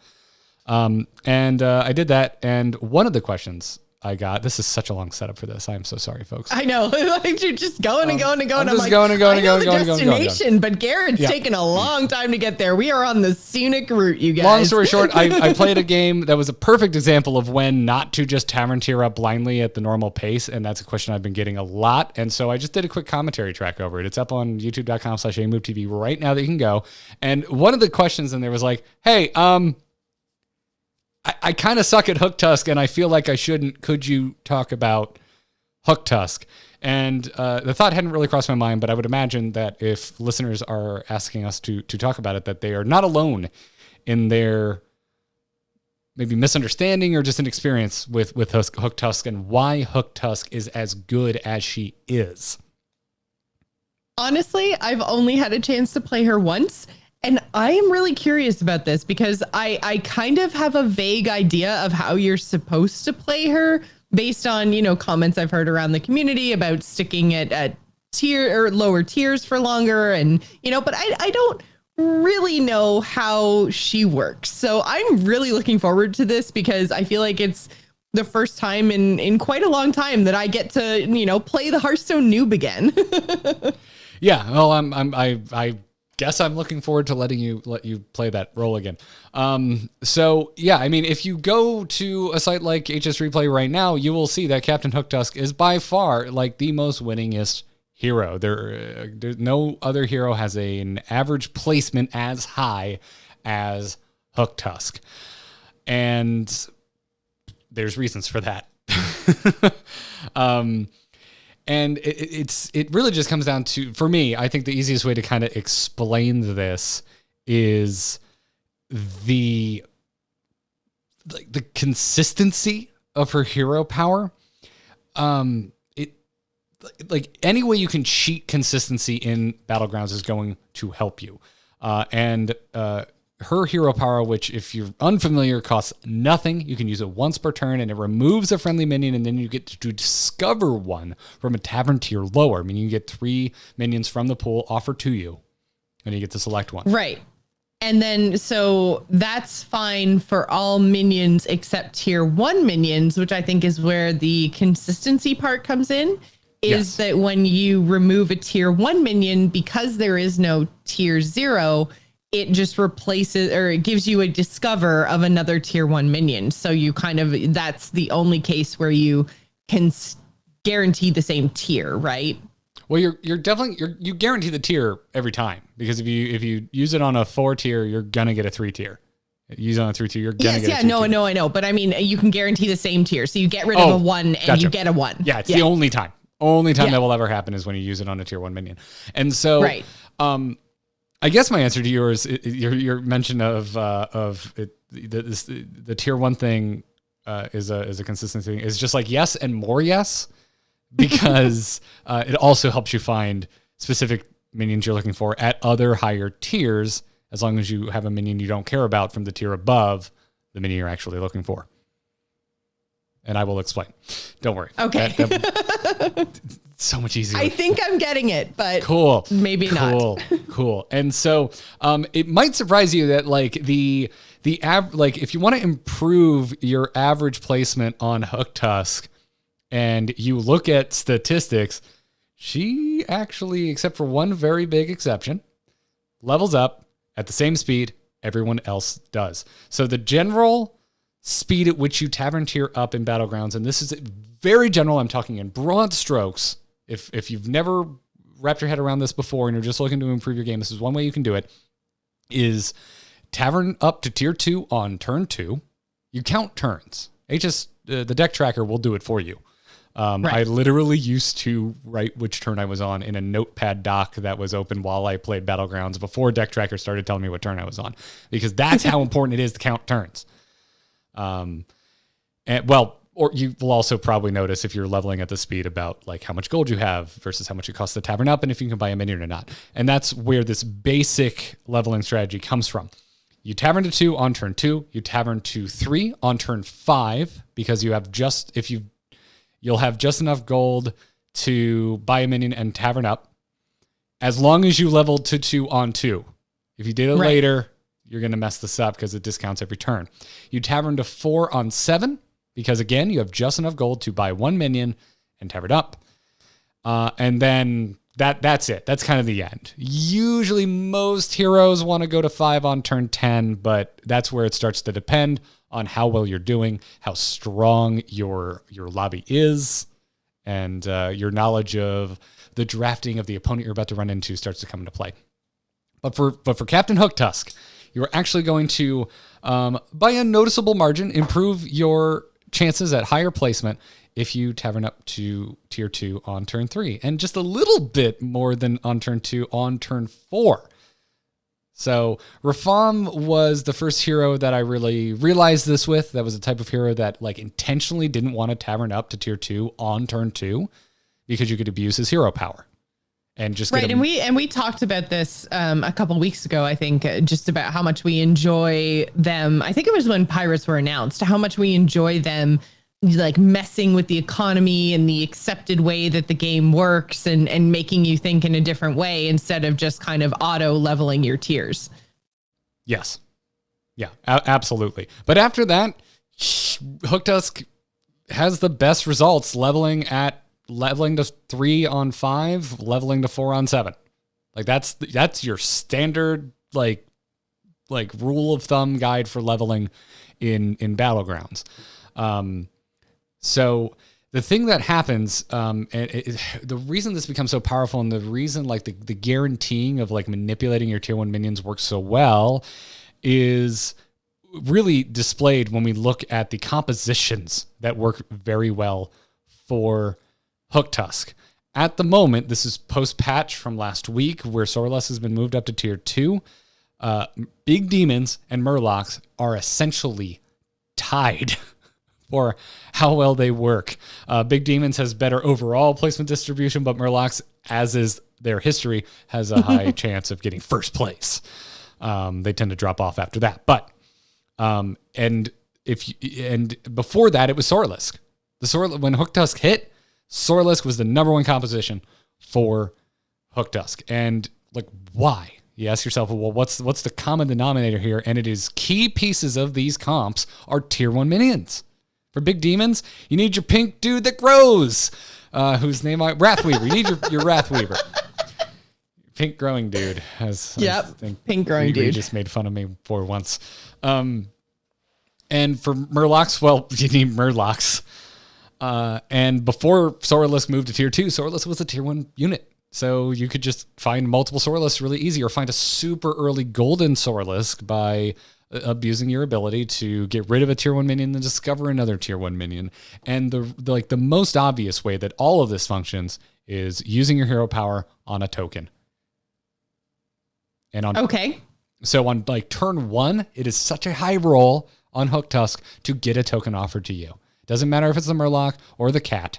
And I did that. And one of the questions I got, this is such a long setup for this. I'm so sorry, folks. I know. Like you're just going and going and going. I'm just going and going and going the and going. destination, but Garrett's taken a long time to get there. We are on the scenic route, you guys. Long story short, I played a game that was a perfect example of when not to just tavern tier up blindly at the normal pace. And that's a question I've been getting a lot. And so I just did a quick commentary track over it. It's up on youtube.com/AMoveTV right now that you can go. And one of the questions in there was like, hey, I kind of suck at Hooktusk and I feel like I shouldn't. Could you talk about Hooktusk? And the thought hadn't really crossed my mind, but I would imagine that if listeners are asking us to talk about it, that they are not alone in their maybe misunderstanding or just an experience with Hooktusk and why Hooktusk is as good as she is. Honestly, I've only had a chance to play her once. And I am really curious about this because I kind of have a vague idea of how you're supposed to play her based on, comments I've heard around the community about sticking at tier or lower tiers for longer. And, but I don't really know how she works. So I'm really looking forward to this because I feel like it's the first time in quite a long time that I get to, play the Hearthstone noob again. Yeah. Well, I guess I'm looking forward to let you play that role again. So yeah, I mean, if you go to a site like HS Replay right now, you will see that Captain Hooktusk is by far like the most winningest hero. There's no other hero has an average placement as high as Hooktusk, and there's reasons for that. And it really just comes down to, for me, I think the easiest way to kind of explain this is the consistency of her hero power. Like any way you can cheat consistency in Battlegrounds is going to help you. And her hero power, which if you're unfamiliar, costs nothing. You can use it once per turn and it removes a friendly minion, and then you get to discover one from a tavern tier lower, meaning you get 3 minions from the pool offered to you and you get to select one. Right. And then, so that's fine for all minions except tier 1 minions, which I think is where the consistency part comes in, is that when you remove a tier 1 minion, because there is no tier 0, it just replaces, or it gives you a discover of another tier 1 minion. So you that's the only case where you can guarantee the same tier, right? Well, you're definitely you guarantee the tier every time, because if you use it on a 4 tier, you're gonna get a 3 tier. Use it on a 3 tier, you're gonna get a 2 tier. I know, but I mean, you can guarantee the same tier, so you get rid of a 1 and gotcha. You get a 1. Yeah, it's the only time. That will ever happen is when you use it on a tier 1 minion. And so, right. I guess my answer to yours, your mention of the tier 1 thing is a consistent thing, is just like yes and more yes, because it also helps you find specific minions you're looking for at other higher tiers, as long as you have a minion you don't care about from the tier above the minion you're actually looking for. And I will explain. Don't worry. Okay. So much easier. I think I'm getting it, but cool. Maybe not. Cool. And so it might surprise you that like if you want to improve your average placement on Hooktusk and you look at statistics, she actually, except for one very big exception, levels up at the same speed everyone else does. So the general speed at which you tavern tier up in Battlegrounds, and this is very general, I'm talking in broad strokes. If you've never wrapped your head around this before and you're just looking to improve your game, this is one way you can do it, is tavern up to tier 2 on turn 2. You count turns. The deck tracker will do it for you. Right. I literally used to write which turn I was on in a notepad doc that was open while I played Battlegrounds before deck tracker started telling me what turn I was on, because that's how important it is to count turns. And or you will also probably notice if you're leveling at the speed about like how much gold you have versus how much it costs to tavern up and if you can buy a minion or not. And that's where this basic leveling strategy comes from. You tavern to 2 on turn 2, you tavern to 3 on turn 5 because you'll have just enough gold to buy a minion and tavern up as long as you leveled to 2 on 2. If you did it later, you're going to mess this up because it discounts every turn. You tavern to 4 on 7 because, again, you have just enough gold to buy 1 minion and tavern up. And then that's it. That's kind of the end. Usually most heroes want to go to 5 on turn 10, but that's where it starts to depend on how well you're doing, how strong your lobby is, and your knowledge of the drafting of the opponent you're about to run into starts to come into play. But for Captain Hooktusk, you're actually going to, by a noticeable margin, improve your chances at higher placement if you tavern up to tier 2 on turn 3, and just a little bit more than on turn 2 on turn 4. So Rafam was the first hero that I really realized this with. That was a type of hero that like intentionally didn't want to tavern up to tier 2 on turn 2 because you could abuse his hero power. And just right, and we talked about this a couple weeks ago. I think just about how much we enjoy them. I think it was when pirates were announced. How much we enjoy them, like messing with the economy and the accepted way that the game works, and making you think in a different way instead of just kind of auto leveling your tiers. Yes, yeah, absolutely. But after that, Hooktusk has the best results leveling to 3 on 5, leveling to 4 on 7. Like that's your standard like rule of thumb guide for leveling in Battlegrounds. So the thing that happens, the reason this becomes so powerful, and the reason like the guaranteeing of like manipulating your tier 1 minions works so well, is really displayed when we look at the compositions that work very well for Hooktusk. At the moment, this is post-patch from last week where Sorless has been moved up to tier 2. Big Demons and Murlocs are essentially tied for how well they work. Big Demons has better overall placement distribution, but Murlocs, as is their history, has a high chance of getting first place. They tend to drop off after that. But and before that, it was Sorlisk. When Hooktusk hit, Sorlisk was the number 1 composition for Hooktusk. And like, why? You ask yourself, well, what's the common denominator here? And it is key pieces of these comps are tier 1 minions. For Big Demons, you need your pink dude that grows, whose name Wrathweaver. You need your Wrathweaver. Pink growing dude. Pink growing dude. You just made fun of me for once. And for Murlocs, well, you need Murlocs. And before Sorlisk moved to tier 2, Sorlisk was a tier 1 unit. So you could just find multiple Sorlisks really easy, or find a super early golden Sorlisk by abusing your ability to get rid of a tier 1 minion and discover another tier 1 minion. And the most obvious way that all of this functions is using your hero power on a token. And so on like turn 1, it is such a high roll on Hooktusk to get a token offered to you. Doesn't matter if it's the Murloc or the cat.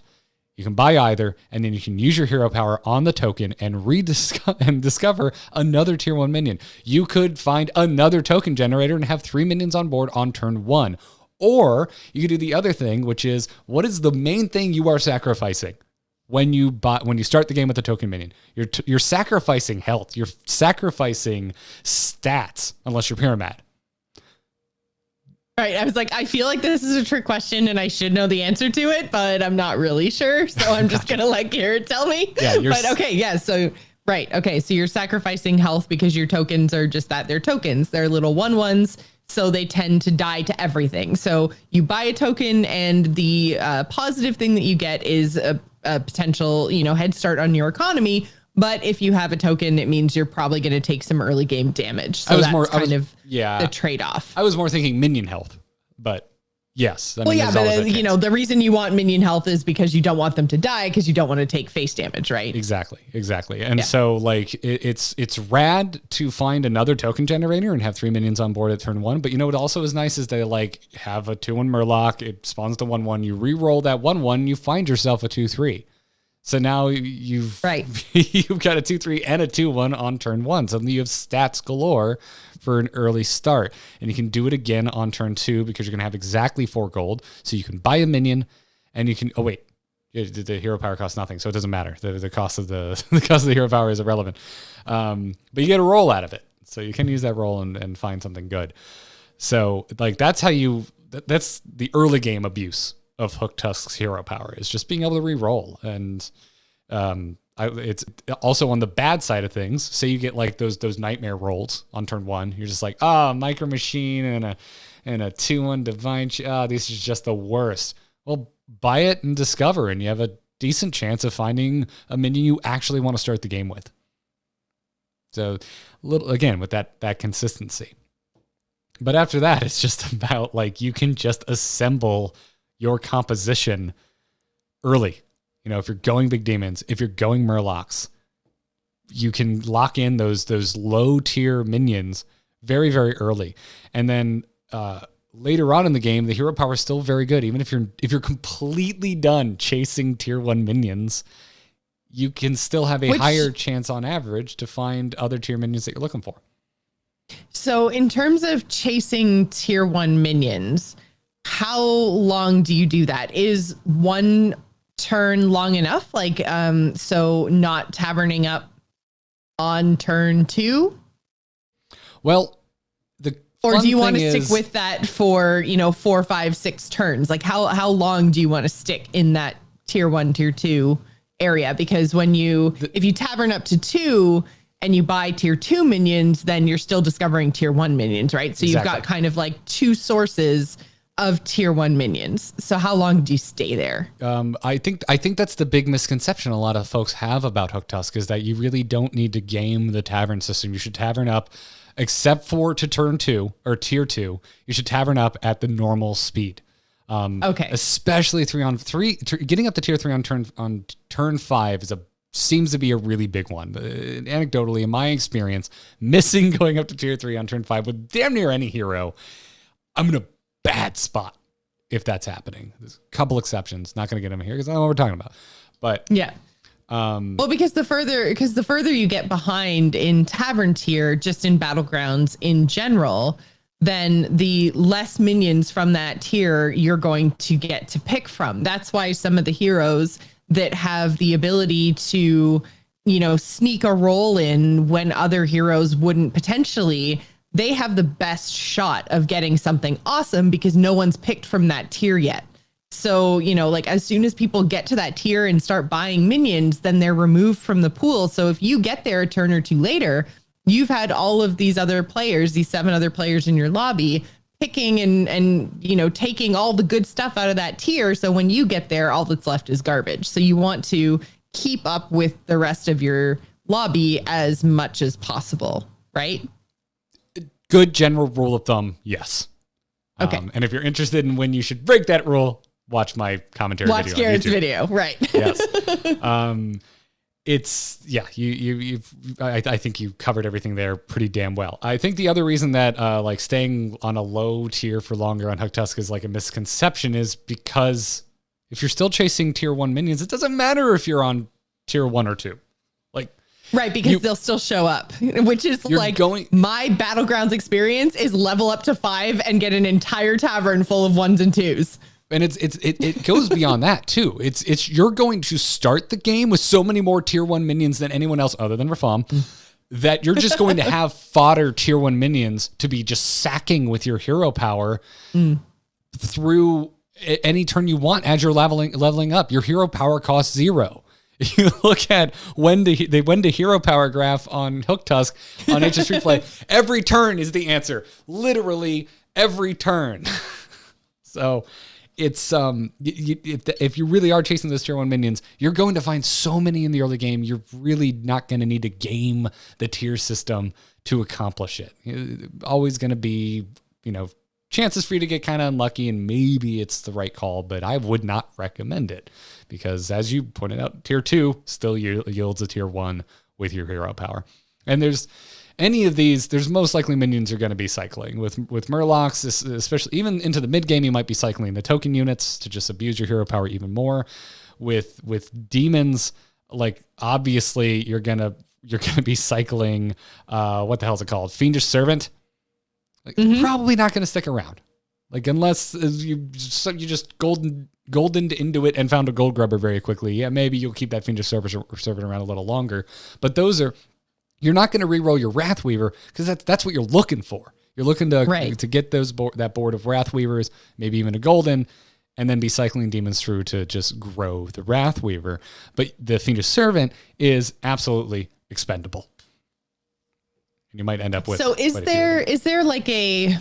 You can buy either, and then you can use your hero power on the token and discover another tier 1 minion. You could find another token generator and have 3 minions on board on turn 1. Or you could do the other thing, which is, what is the main thing you are sacrificing when you start the game with a token minion? You're sacrificing health. You're sacrificing stats, unless you're Pyramid. Right. I was like, I feel like this is a trick question and I should know the answer to it, but I'm not really sure. So I'm just going to let Garrett tell me. Yeah, but okay. Yeah. So, right. Okay. So you're sacrificing health because your tokens are just that. They're tokens. They're little 1/1s. So they tend to die to everything. So you buy a token, and the positive thing that you get is a potential, head start on your economy. But if you have a token, it means you're probably going to take some early game damage. So that's the trade-off. I was more thinking minion health, but Yes. Well, yeah, but you know, the reason you want minion health is because you don't want them to die because you don't want to take face damage, right? Exactly. And so like it's rad to find another token generator and have 3 minions on board at turn 1. But you know what also is nice is they like have a 2/1 Murloc. It spawns to 1/1. You re-roll that 1/1. You find yourself a 2/3. So now you've you've got a 2/3 and a 2/1 on turn 1. So you have stats galore for an early start. And you can do it again on turn 2 because you're going to have exactly 4 gold. So you can buy a minion and you can, oh wait, the hero power costs nothing. So it doesn't matter. The cost of the hero power is irrelevant. But you get a roll out of it. So you can use that roll and find something good. So like that's that's the early game abuse of Hooktusk's hero power, is just being able to re-roll. And it's also on the bad side of things. Say you get like those nightmare rolls on turn 1. You're just like, Micro Machine and a 2/1 Divine. These are just the worst. Well, buy it and discover, and you have a decent chance of finding a minion you actually want to start the game with. So little again with that consistency. But after that, it's just about like you can just assemble your composition early. You know, if you're going big demons, if you're going Murlocs, you can lock in those low tier minions very, very early. And then later on in the game, the hero power is still very good. Even if you're completely done chasing tier 1 minions, you can still have a higher chance on average to find other tier minions that you're looking for. So in terms of chasing tier 1 minions, how long do you do that? Is one turn long enough? Like, so not taverning up on turn 2? Well, or do you want to stick with that for, 4, 5, 6 turns? Like how long do you want to stick in that tier 1, tier 2 area? Because if you tavern up to 2 and you buy tier 2 minions, then you're still discovering tier 1 minions, right? So you've got kind of like 2 sources of tier 1 minions. So how long do you stay there? I think that's the big misconception a lot of folks have about Hooktusk, is that you really don't need to game the tavern system. You should tavern up, except for to turn 2 or tier 2. You should tavern up at the normal speed. Okay. Especially 3 on 3, getting up to tier 3 on turn 5 seems to be a really big one. Anecdotally, in my experience, missing going up to tier 3 on turn 5 with damn near any hero, I'm in a bad spot if that's happening. There's a couple exceptions. Not going to get them here because I know what we're talking about. But yeah. Well, because the further you get behind in tavern tier, just in battlegrounds in general, then the less minions from that tier you're going to get to pick from. That's why some of the heroes that have the ability to, sneak a roll in when other heroes wouldn't potentially, they have the best shot of getting something awesome because no one's picked from that tier yet. So, like as soon as people get to that tier and start buying minions, then they're removed from the pool. So if you get there a turn or 2 later, you've had all of these other players, these 7 other players in your lobby picking and taking all the good stuff out of that tier. So when you get there, all that's left is garbage. So you want to keep up with the rest of your lobby as much as possible, right? Good general rule of thumb, yes. Okay. And if you're interested in when you should break that rule, watch my commentary video. Watch Garrett's video, right? Yes. I think you covered everything there pretty damn well. I think the other reason that like staying on a low tier for longer on Hooktusk is like a misconception is because if you're still chasing tier 1 minions, it doesn't matter if you're on tier 1 or 2. Right, because they'll still show up, which is like my Battlegrounds experience is level up to 5 and get an entire tavern full of 1s and 2s. And it goes beyond that too. It's you're going to start the game with so many more tier 1 minions than anyone else other than Rafam, that you're just going to have fodder tier 1 minions to be just sacking with your hero power through any turn you want as you're leveling up. Your hero power costs 0. You look at when to hero power graph on Hooktusk on HS Replay. Every turn is the answer. Literally every turn. So it's if you really are chasing those tier 1 minions, you're going to find so many in the early game. You're really not going to need to game the tier system to accomplish it. You're always going to be chances for you to get kind of unlucky, and maybe it's the right call, but I would not recommend it because, as you pointed out, tier 2 still yields a tier 1 with your hero power. And there's any of these, there's most likely minions are going to be cycling. With Murlocs, especially even into the mid game, you might be cycling the token units to just abuse your hero power even more. With demons, like obviously you're gonna be cycling what the hell is it called? Fiendish Servant. Like, probably not going to stick around. Like unless you just goldened into it and found a gold grubber very quickly. Yeah, maybe you'll keep that Fiendish Servant around a little longer. But you're not going to reroll your Wrathweaver because that's what you're looking for. You're looking to get that board of Wrathweavers, maybe even a golden, and then be cycling demons through to just grow the Wrathweaver. But the Fiendish Servant is absolutely expendable. And you might end up with. So is there like a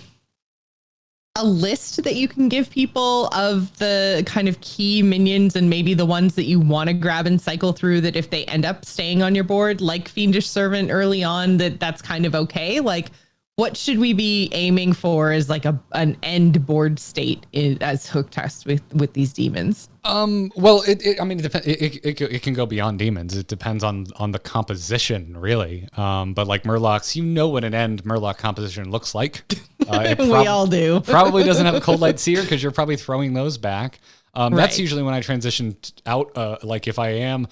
list that you can give people of the kind of key minions and maybe the ones that you want to grab and cycle through that if they end up staying on your board, like Fiendish Servant early on, that's kind of okay? Like, what should we be aiming for as like an end board state as Hooktusk with these demons? Well, it can go beyond demons. It depends on the composition, really. But like Murlocs, what an end Murloc composition looks like. We all do. Probably doesn't have a Cold Light Seer because you're probably throwing those back. That's usually when I transition out. Like if I am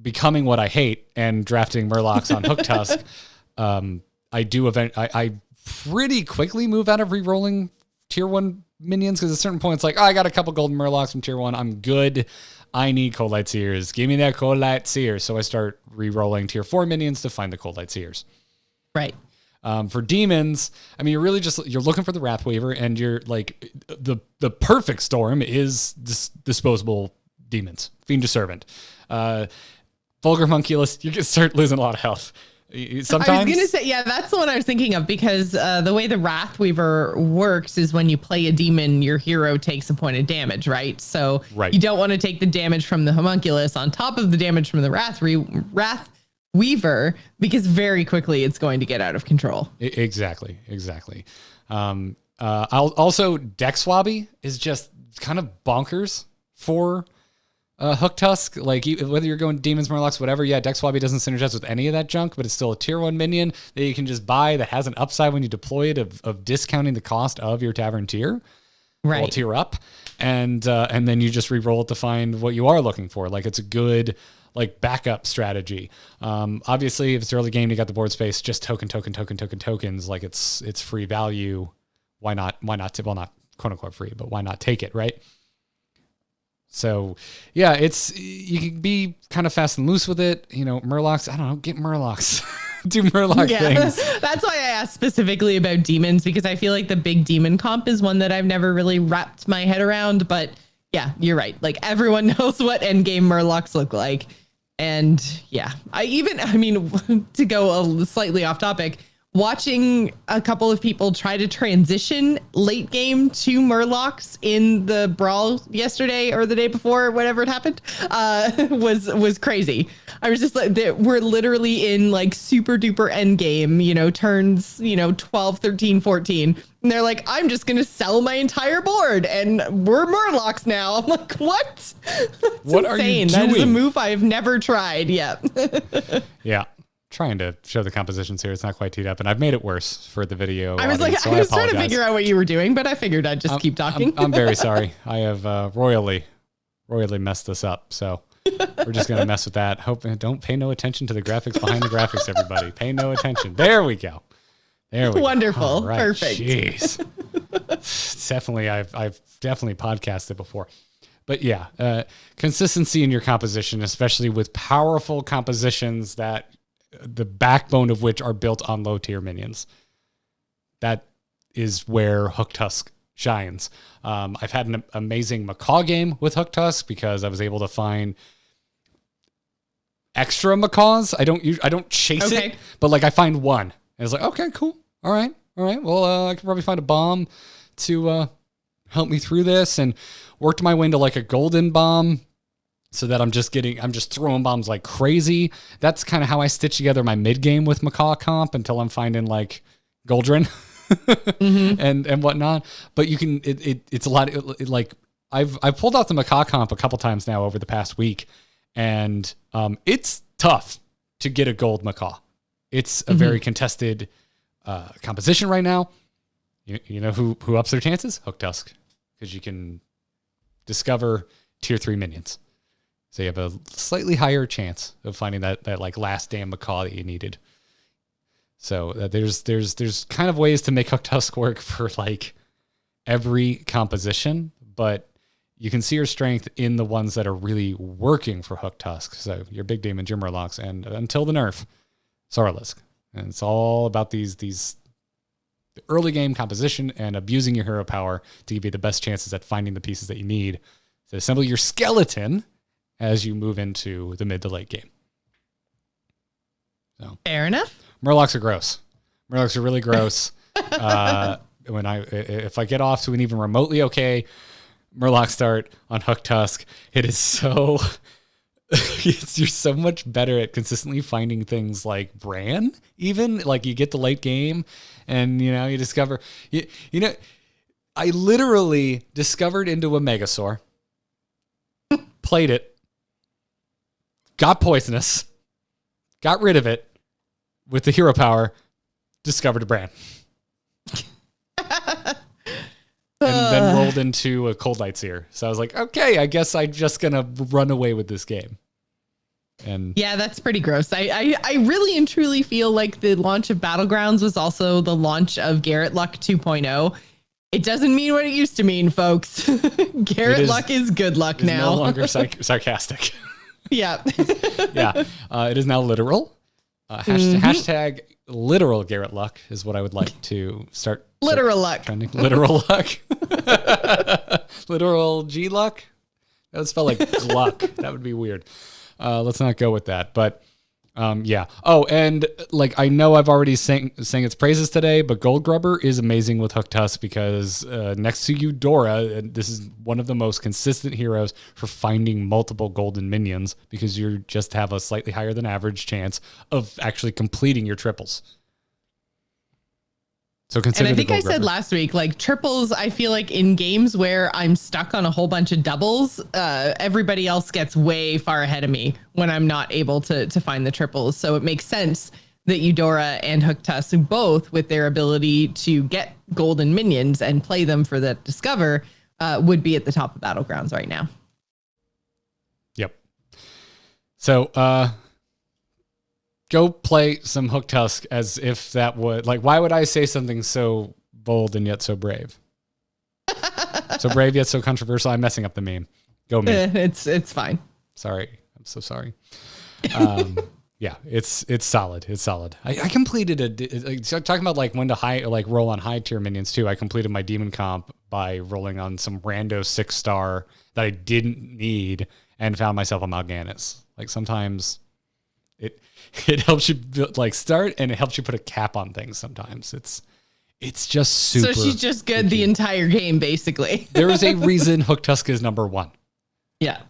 becoming what I hate and drafting Murlocs on Hooktusk, I pretty quickly move out of re-rolling tier 1 minions because at a certain point it's like, I got a couple golden Murlocs from tier 1. I'm good. I need Cold Light Seers. Give me that Cold Light Seer. So I start re-rolling tier 4 minions to find the Cold Light Seers. Right. For demons, you're really you're looking for the Wrathweaver, and you're like the perfect storm is disposable demons. Fiendish Servant. Vulgar Homunculus, you can start losing a lot of health. Sometimes I was going to say, yeah, that's the one I was thinking of because the way the Wrathweaver works is when you play a demon, your hero takes a point of damage, right? So you don't want to take the damage from the Homunculus on top of the damage from the Wrathweaver because very quickly it's going to get out of control. Exactly. Also, Deck Swabby is just kind of bonkers for Hooktusk, like whether you're going demons, Murlocs, whatever, Deck Swabby doesn't synergize with any of that junk, but it's still a tier 1 minion that you can just buy that has an upside when you deploy it of discounting the cost of your tavern tier. Right. Will tier up, and then you just re-roll it to find what you are looking for. Like it's a good like backup strategy. Obviously, if it's early game, you got the board space, just tokens. Like it's free value. Why not? Well, not quote unquote free, but why not take it, right? So, yeah, you can be kind of fast and loose with it. Murlocs, I don't know, get Murlocs. Do Murloc things. That's why I asked specifically about demons, because I feel like the big demon comp is one that I've never really wrapped my head around. But yeah, you're right. Like everyone knows what endgame Murlocs look like. And yeah, to go slightly off topic, watching a couple of people try to transition late game to Murlocs in the brawl yesterday or the day before, whatever it happened, was crazy. I was just like, we're literally in like super duper end game, turns, 12, 13, 14. And they're like, I'm just going to sell my entire board and we're Murlocs now. I'm like, what? What are you doing? That is a move I've never tried yet. Yeah. Trying to show the compositions here. It's not quite teed up, and I've made it worse for the video. I was trying to figure out what you were doing, but I figured I'd just keep talking. I'm very sorry. I have royally messed this up. So we're just gonna mess with that. Don't pay no attention to the graphics behind the graphics. Everybody, pay no attention. There we go. Wonderful. Right. Perfect. Jeez. Definitely, I've definitely podcasted before. But yeah, consistency in your composition, especially with powerful compositions that the backbone of which are built on low tier minions. That is where Hooktusk shines. I've had an amazing Macaw game with Hooktusk because I was able to find extra Macaws. I don't chase it, but like I find one. And it's like, okay, cool. All right. Well, I could probably find a bomb to help me through this, and worked my way into like a golden bomb. So that I'm just throwing bombs like crazy. That's kind of how I stitch together my mid game with Macaw comp until I'm finding like, Goldrin and whatnot. But you can, it's a lot, like, I've pulled out the Macaw comp a couple times now over the past week, and it's tough to get a gold Macaw. It's a very contested composition right now. You know who ups their chances? Hooktusk, because you can discover tier 3 minions. So you have a slightly higher chance of finding that like last damn Macaw that you needed. So there's kind of ways to make Hooktusk work for like every composition, but you can see your strength in the ones that are really working for Hooktusk. So your Big Demon, your Murlocs, and until the nerf, Soralisk. And it's all about these early game composition and abusing your hero power to give you the best chances at finding the pieces that you need to assemble your skeleton as you move into the mid to late game. So fair enough. Murlocs are gross. Murlocs are really gross. If I get off to an even remotely okay Murloc start on Hooktusk, it is so you're so much better at consistently finding things like Bran. Even like you get the late game, and you discover I literally discovered into a Megasaur, played it, got poisonous, got rid of it with the hero power, discovered a Bran. And then rolled into a Cold Light Seer. So I was like, okay, I guess I'm just going to run away with this game. And yeah, that's pretty gross. I really and truly feel like the launch of Battlegrounds was also the launch of Garrett Luck 2.0. It doesn't mean what it used to mean, folks. Garrett Luck is good luck now. No longer sarcastic. Yeah. Yeah. It is now literal. Hashtag literal Garrett Luck is what I would like to start. Literal luck. Trending. Literal luck. Literal G luck. That would spell like Gluck. That would be weird. Let's not go with that. But yeah. Oh, and like I know I've already sang its praises today, but Gold Grubber is amazing with Hooktusk because next to Eudora, and this is one of the most consistent heroes for finding multiple golden minions because you just have a slightly higher than average chance of actually completing your triples. So consider. And I think I said last week, like triples, I feel like in games where I'm stuck on a whole bunch of doubles, everybody else gets way far ahead of me when I'm not able to find the triples. So it makes sense that Eudora and Hooktusk, both with their ability to get golden minions and play them for the Discover, would be at the top of Battlegrounds right now. Yep. So, go play some Hooktusk as if that would, like, why would I say something so bold and yet so brave? So brave yet so controversial. I'm messing up the meme. Go me. It's fine. Sorry. I'm so sorry. Yeah, it's solid. It's solid. I completed talking about like when to roll on high tier minions too. I completed my demon comp by rolling on some rando 6-star that I didn't need and found myself a Mal'Ganis. Like sometimes it helps you like start and it helps you put a cap on things sometimes. It's just super. So she's just good the entire game, basically. There is a reason Hooktusk is number 1. Yeah.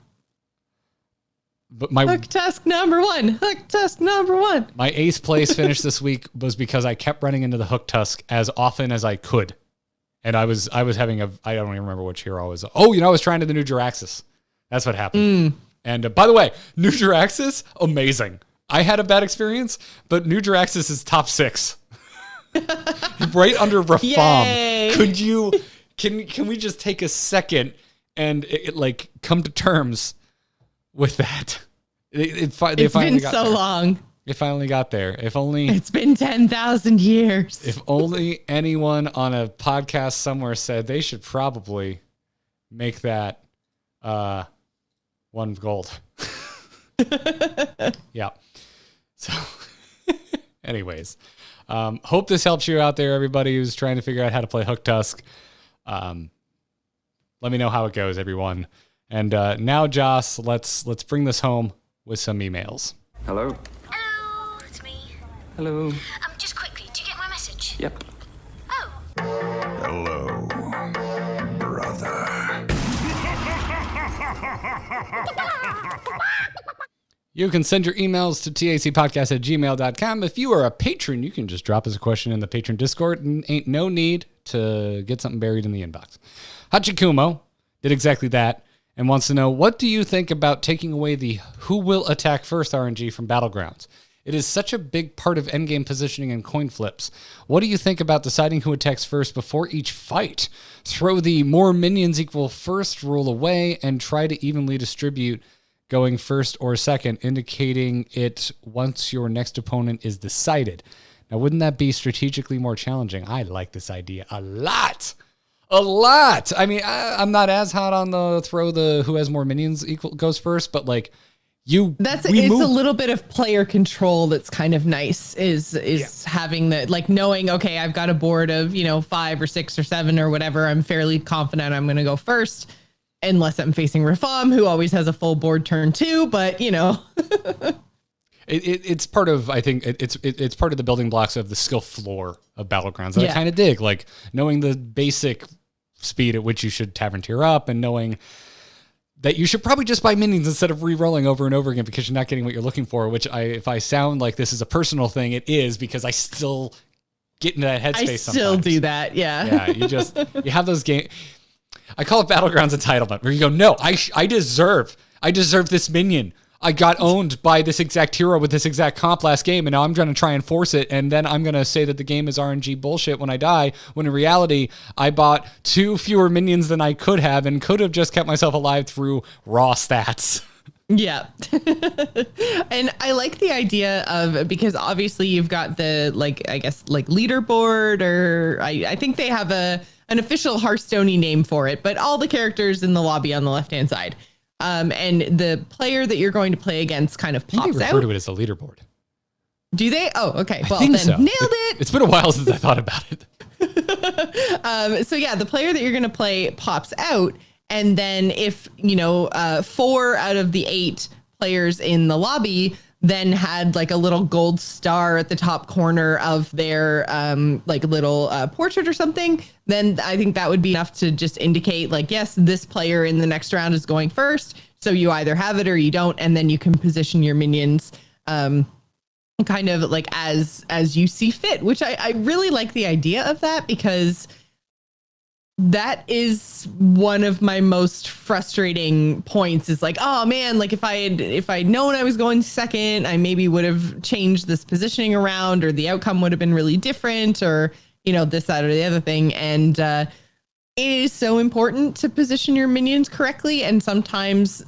But my Hooktusk number 1. Hooktusk number 1. My 8th place finish this week was because I kept running into the Hooktusk as often as I could. And I was having I don't even remember which hero I was. Oh, I was trying to the new Jiraxis. That's what happened. And by the way, new Jiraxis, amazing. I had a bad experience, but New Jiraxis is top 6. Right under Rafam. Can we just take a second and like come to terms with that? It's been so long. It finally got there. If only it's been 10,000 years. If only anyone on a podcast somewhere said they should probably make that 1 gold. Yeah. So anyways, hope this helps you out there, everybody who's trying to figure out how to play Hooktusk. Let me know how it goes, everyone. And now, Joss, let's bring this home with some emails. Hello. Hello, it's me. Hello. Just quickly, do you get my message? Yep. Oh. Hello, brother. You can send your emails to tacpodcast@gmail.com. If you are a patron, you can just drop us a question in the patron Discord, and ain't no need to get something buried in the inbox. Hachikumo did exactly that and wants to know, what do you think about taking away the who will attack first RNG from Battlegrounds? It is such a big part of endgame positioning and coin flips. What do you think about deciding who attacks first before each fight? Throw the more minions equal first rule away and try to evenly distribute going first or second, indicating it once your next opponent is decided. Now, wouldn't that be strategically more challenging? I like this idea a lot. A lot. I mean, I'm not as hot on the throw the who has more minions equal goes first, but like it's a little bit of player control that's kind of nice is having the, like, knowing, okay, I've got a board of, 5 or 6 or 7 or whatever. I'm fairly confident I'm going to go first. Unless I'm facing Rafam, who always has a full board turn 2, but it's part of, I think it's part of the building blocks of the skill floor of Battlegrounds that I kind of dig, like knowing the basic speed at which you should tavern tier up and knowing that you should probably just buy minions instead of re-rolling over and over again because you're not getting what you're looking for, which if I sound like this is a personal thing, it is, because I still get into that headspace sometimes. I still do that, yeah. Yeah, you have those games. I call it Battlegrounds entitlement, where you go, no, I deserve this minion. I got owned by this exact hero with this exact comp last game, and now I'm going to try and force it, and then I'm going to say that the game is RNG bullshit when I die, when in reality, I bought 2 fewer minions than I could have, and could have just kept myself alive through raw stats. Yeah. And I like the idea of, because obviously you've got the, leaderboard, or I think they have an official Hearthstone name for it, but all the characters in the lobby on the left-hand side. And the player that you're going to play against kind of pops out. They refer to it as a leaderboard. Do they? Oh, okay. Well, then so. Nailed it. It's been a while since I thought about it. So yeah, the player that you're going to play pops out. And then if, 4 out of the 8 players in the lobby then had like a little gold star at the top corner of their little portrait or something, then I think that would be enough to just indicate, like, yes, this player in the next round is going first. So you either have it or you don't, and then you can position your minions kind of like as you see fit, which I really like the idea of that, because that is one of my most frustrating points, is like, oh man, like if I'd known I was going second, I maybe would have changed this positioning around, or the outcome would have been really different, or, this, that, or the other thing. And it is so important to position your minions correctly. And sometimes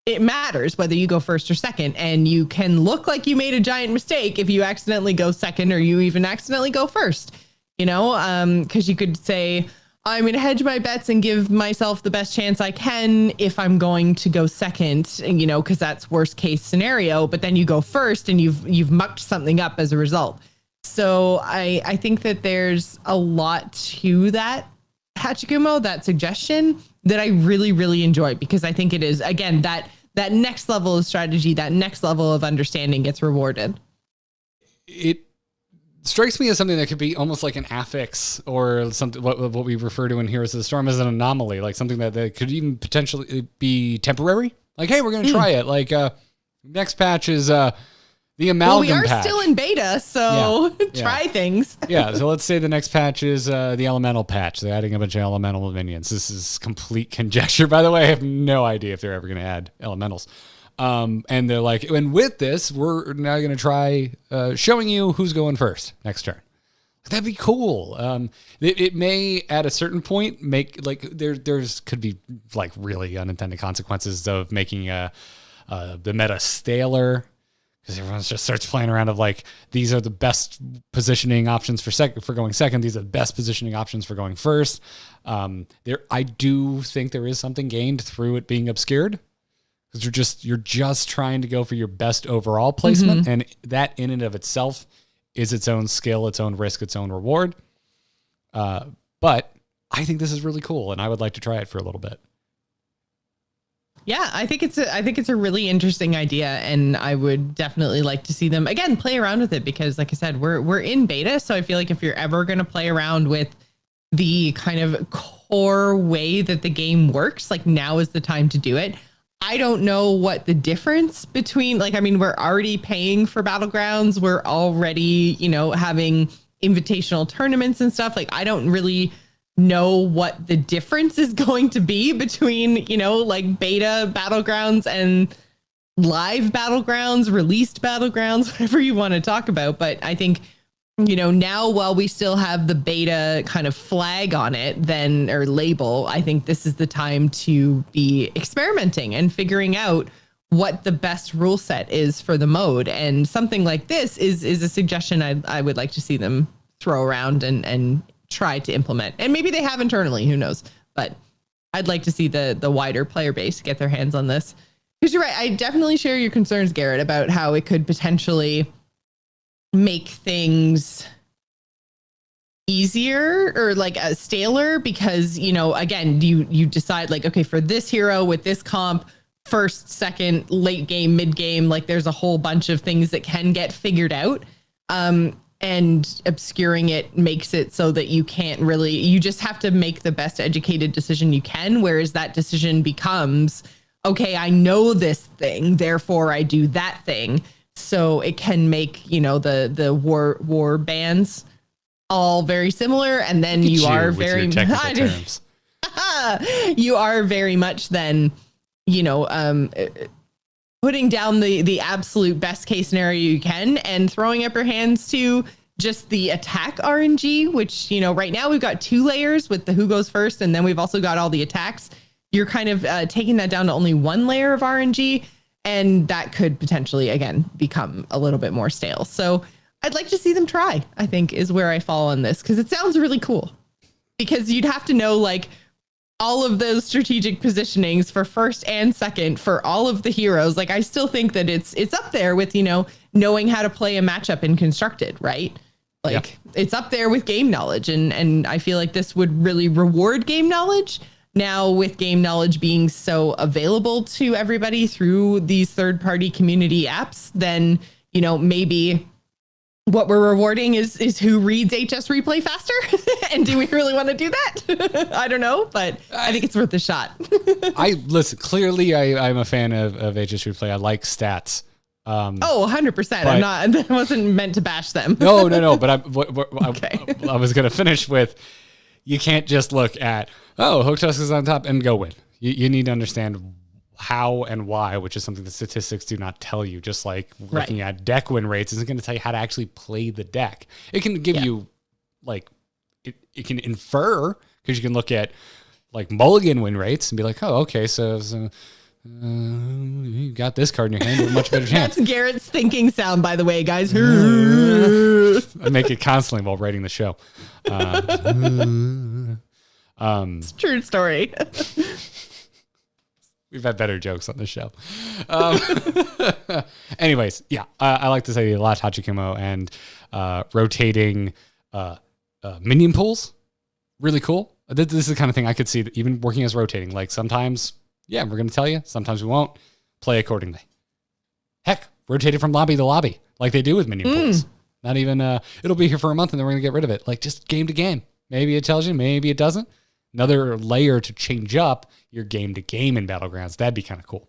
it matters whether you go first or second, and you can look like you made a giant mistake if you accidentally go second, or you even accidentally go first. Because you could say, I'm going to hedge my bets and give myself the best chance I can if I'm going to go second, because that's worst case scenario. But then you go first and you've mucked something up as a result. So I think that there's a lot to that, Hachikumo, that suggestion, that I really, really enjoy, because I think it is, again, that next level of strategy, that next level of understanding gets rewarded. It strikes me as something that could be almost like an affix, or something what we refer to in Heroes of the Storm as an anomaly, like something that could even potentially be temporary. Like, hey, we're going to try it. Like, next patch is the amalgam patch. We are still in beta, so try things. Yeah, so let's say the next patch is the elemental patch. They're adding a bunch of elemental minions. This is complete conjecture, by the way. I have no idea if they're ever going to add elementals. And they're like, and with this, we're now going to try showing you who's going first next turn. That'd be cool. It may at a certain point make, like, there's could be like really unintended consequences of making the meta staler, because everyone just starts playing around of like, these are the best positioning options for going second. These are the best positioning options for going first. I do think there is something gained through it being obscured, because you're just trying to go for your best overall placement, and that in and of itself is its own skill, its own risk, its own reward. But I think this is really cool, and I would like to try it for a little bit. Yeah, I think it's a really interesting idea, and I would definitely like to see them again play around with it, because, like I said, we're in beta, so I feel like if you're ever going to play around with the kind of core way that the game works, like, now is the time to do it. I don't know what the difference between, like, I mean, we're already paying for Battlegrounds. We're already, having invitational tournaments and stuff. Like, I don't really know what the difference is going to be between, like beta Battlegrounds and live Battlegrounds, released Battlegrounds, whatever you want to talk about. But I think, now while we still have the beta kind of flag on it, or label, I think this is the time to be experimenting and figuring out what the best rule set is for the mode. And something like this is a suggestion I would like to see them throw around and try to implement. And maybe they have internally, who knows? But I'd like to see the wider player base get their hands on this. Because you're right, I definitely share your concerns, Garrett, about how it could potentially make things easier or like a staler, because again, you decide like, okay, for this hero with this comp, first, second, late game, mid game, like there's a whole bunch of things that can get figured out, and obscuring it makes it so that you just have to make the best educated decision you can, whereas that decision becomes, okay, I know this thing, therefore I do that thing. So it can make, the war bands all very similar. And then you are very technical terms. You are very much then, putting down the absolute best case scenario you can and throwing up your hands to just the attack RNG, which, right now we've got 2 layers with the who goes first. And then we've also got all the attacks. You're kind of taking that down to only 1 layer of RNG. And that could potentially, again, become a little bit more stale. So I'd like to see them try, I think, is where I fall on this, because it sounds really cool. Because you'd have to know, like, all of those strategic positionings for first and second for all of the heroes. Like, I still think that it's up there with, knowing how to play a matchup in Constructed, right? Like, It's up there with game knowledge. And I feel like this would really reward game knowledge. Now, with game knowledge being so available to everybody through these third-party community apps, then, maybe what we're rewarding is who reads HS Replay faster. And do we really want to do that? I don't know, but I think it's worth a shot. Listen, clearly I'm a fan of HS Replay. I like stats. 100%. That wasn't meant to bash them. No. But I Okay. was going to finish with, you can't just look at, Hooktusk is on top and go win. You need to understand how and why, which is something the statistics do not tell you. Just like looking at deck win rates isn't going to tell you how to actually play the deck. It can give you, like, it can infer, because you can look at like mulligan win rates and be like, oh, okay, so you got this card in your hand, you have a much better chance. That's Garrett's thinking sound, by the way, guys. I make it constantly while writing the show. It's a true story. We've had better jokes on this show. Anyways, I like to say a lot Hachikimo and rotating minion pools. Really cool. This is the kind of thing I could see that even working as rotating. Like sometimes, we're going to tell you. Sometimes we won't. Play accordingly. Heck, rotate it from lobby to lobby like they do with minion pools. Not even, it'll be here for a month and then we're going to get rid of it. Like just game to game. Maybe it tells you, maybe it doesn't. Another layer to change up your game to game in Battlegrounds. That'd be kind of cool.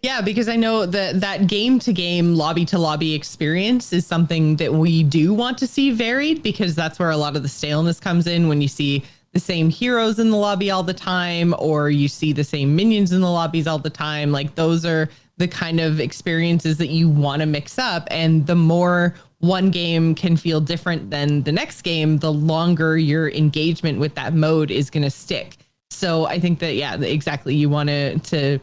Yeah, because I know that game to game, lobby to lobby experience is something that we do want to see varied, because that's where a lot of the staleness comes in when you see the same heroes in the lobby all the time, or you see the same minions in the lobbies all the time. Like those are the kind of experiences that you want to mix up. And the more one game can feel different than the next game, the longer your engagement with that mode is going to stick. So I think that, exactly. You want to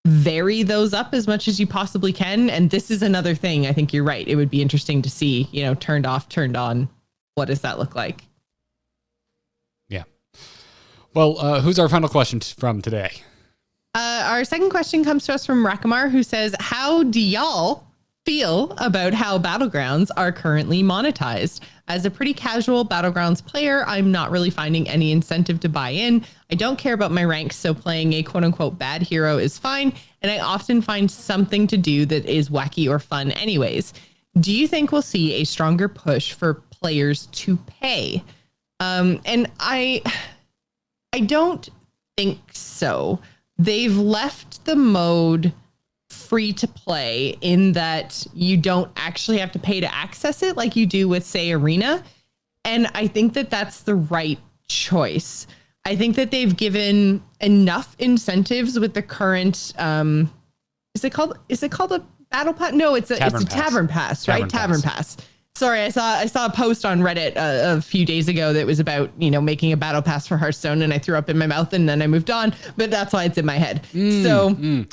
vary those up as much as you possibly can. And this is another thing. I think you're right. It would be interesting to see, turned off, turned on. What does that look like? Yeah. Well, who's our final question from today? Our second question comes to us from Rakamar, who says, how do y'all feel about how Battlegrounds are currently monetized? As a pretty casual Battlegrounds player, I'm not really finding any incentive to buy in. I don't care about my ranks, so playing a quote unquote bad hero is fine. And I often find something to do that is wacky or fun anyways. Do you think we'll see a stronger push for players to pay? And I don't think so. they've left the mode free to play in that you don't actually have to pay to access it like you do with, say, Arena. And I think that that's the right choice. I think that they've given enough incentives with the current, is it called a battle pass? No, it's a tavern pass, right? Tavern pass. Sorry, I saw a post on Reddit a few days ago that was about, making a battle pass for Hearthstone, and I threw up in my mouth and then I moved on, but that's why it's in my head. Can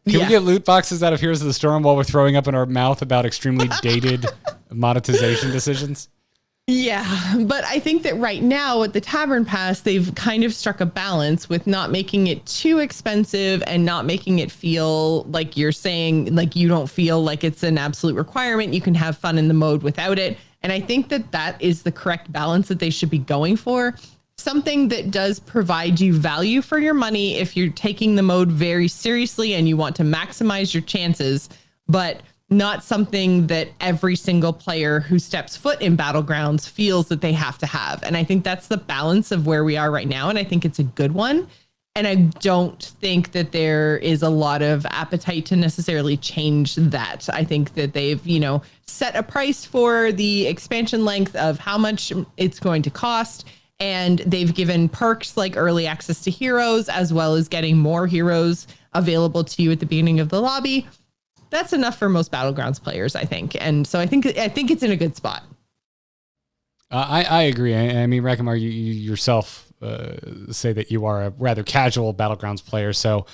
we get loot boxes out of Heroes of the Storm while we're throwing up in our mouth about extremely dated monetization decisions? Yeah, but I think that right now with the Tavern Pass, they've kind of struck a balance with not making it too expensive and not making it feel like you're saying, like, you don't feel like it's an absolute requirement. You can have fun in the mode without it. And I think that that is the correct balance that they should be going for. Something that does provide you value for your money if you're taking the mode very seriously and you want to maximize your chances, but not something that every single player who steps foot in Battlegrounds feels that they have to have. And I think that's the balance of where we are right now. And I think it's a good one. And I don't think that there is a lot of appetite to necessarily change that. I think that they've, set a price for the expansion length of how much it's going to cost. And they've given perks like early access to heroes, as well as getting more heroes available to you at the beginning of the lobby. That's enough for most Battlegrounds players, I think. And so I think it's in a good spot. I agree. I mean, Rakamar, you yourself say that you are a rather casual Battlegrounds player. So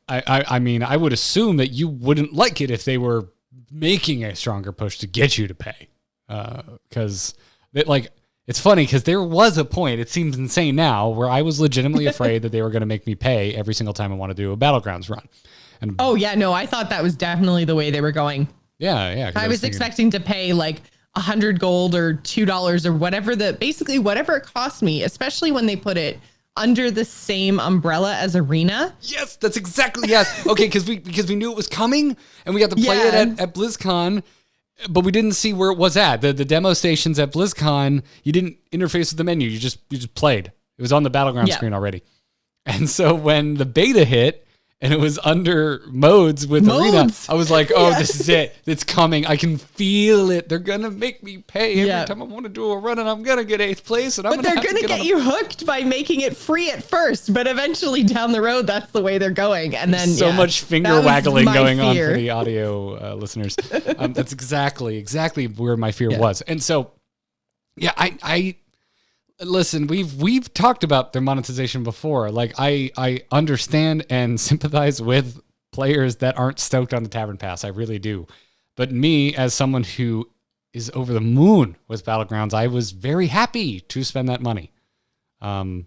I mean, I would assume that you wouldn't like it if they were making a stronger push to get you to pay. Because it's funny because there was a point, it seems insane now, where I was legitimately afraid that they were going to make me pay every single time I want to do a Battlegrounds run. And I thought that was definitely the way they were going. Yeah. I was expecting to pay like 100 gold or $2 or whatever it cost me, especially when they put it under the same umbrella as Arena. Yes, that's exactly, yes. Okay, because we knew it was coming and we got to play it at BlizzCon, but we didn't see where it was at. The demo stations at BlizzCon, you didn't interface with the menu. You just played. It was on the Battleground screen already. And so when the beta hit, and it was under modes with Arena, I was like, this is it. It's coming. I can feel it. They're going to make me pay every time I want to do a run, and I'm going to get 8th place. But they're going to get you hooked by making it free at first, but eventually down the road, that's the way they're going. And then so much finger waggling going on for the audio listeners. That's exactly where my fear was. And so, I listen, we've talked about their monetization before. Like, I understand and sympathize with players that aren't stoked on the Tavern Pass. I really do. But me, as someone who is over the moon with Battlegrounds, I was very happy to spend that money. Now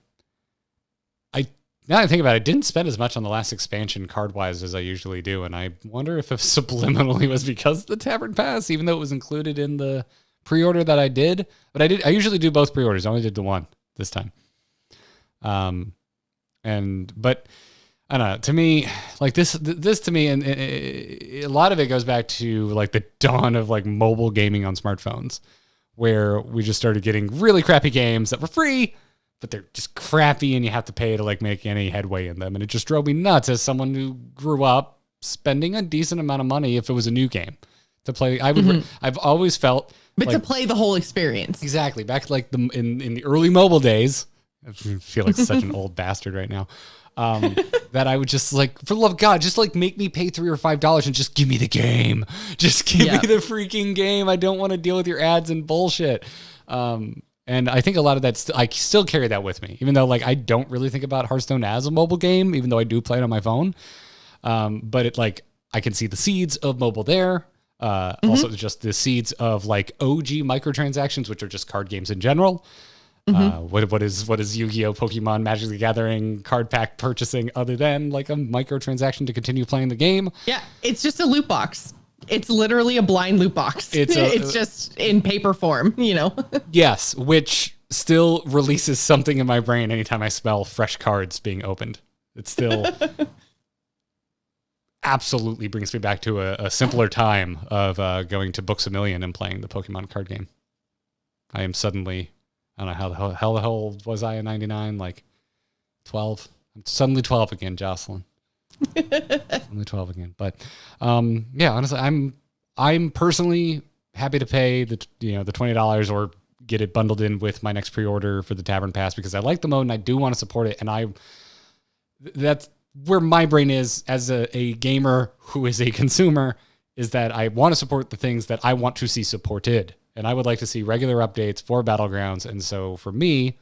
that I think about it, I didn't spend as much on the last expansion card-wise as I usually do, and I wonder if it subliminally was because of the Tavern Pass, even though it was included in the pre-order that I did. But I usually do both pre-orders. I only did the one this time. But I don't know. To me, like this to me, and a lot of it goes back to like the dawn of like mobile gaming on smartphones, where we just started getting really crappy games that were free, but they're just crappy and you have to pay to like make any headway in them. And it just drove me nuts as someone who grew up spending a decent amount of money if it was a new game to play. I've always felt, but to play the whole experience. Exactly. Back like in the early mobile days, I feel like such an old bastard right now. That I would just like, for the love of God, just like make me pay $3 or $5 and just give me the game. Just give me the freaking game. I don't want to deal with your ads and bullshit. And I think a lot of that, I still carry that with me, even though like I don't really think about Hearthstone as a mobile game, even though I do play it on my phone. But it like, I can see the seeds of mobile there. Also just the seeds of like OG microtransactions, which are just card games in general. What is Yu-Gi-Oh, Pokemon, Magic the Gathering card pack purchasing other than like a microtransaction to continue playing the game? Yeah, it's just a loot box. It's literally a blind loot box. It's just in paper form, Yes, which still releases something in my brain anytime I smell fresh cards being opened. It's still absolutely brings me back to a simpler time of going to Books A Million and playing the Pokemon card game. I don't know how the hell old was I in 99? Like 12? I'm suddenly 12 again, Jocelyn. Suddenly 12 again. But yeah, honestly, I'm personally happy to pay the $20 or get it bundled in with my next pre-order for the Tavern Pass because I like the mode and I do want to support it. And that's where my brain is as a gamer who is a consumer, is that I want to support the things that I want to see supported. And I would like to see regular updates for Battlegrounds. And so for me,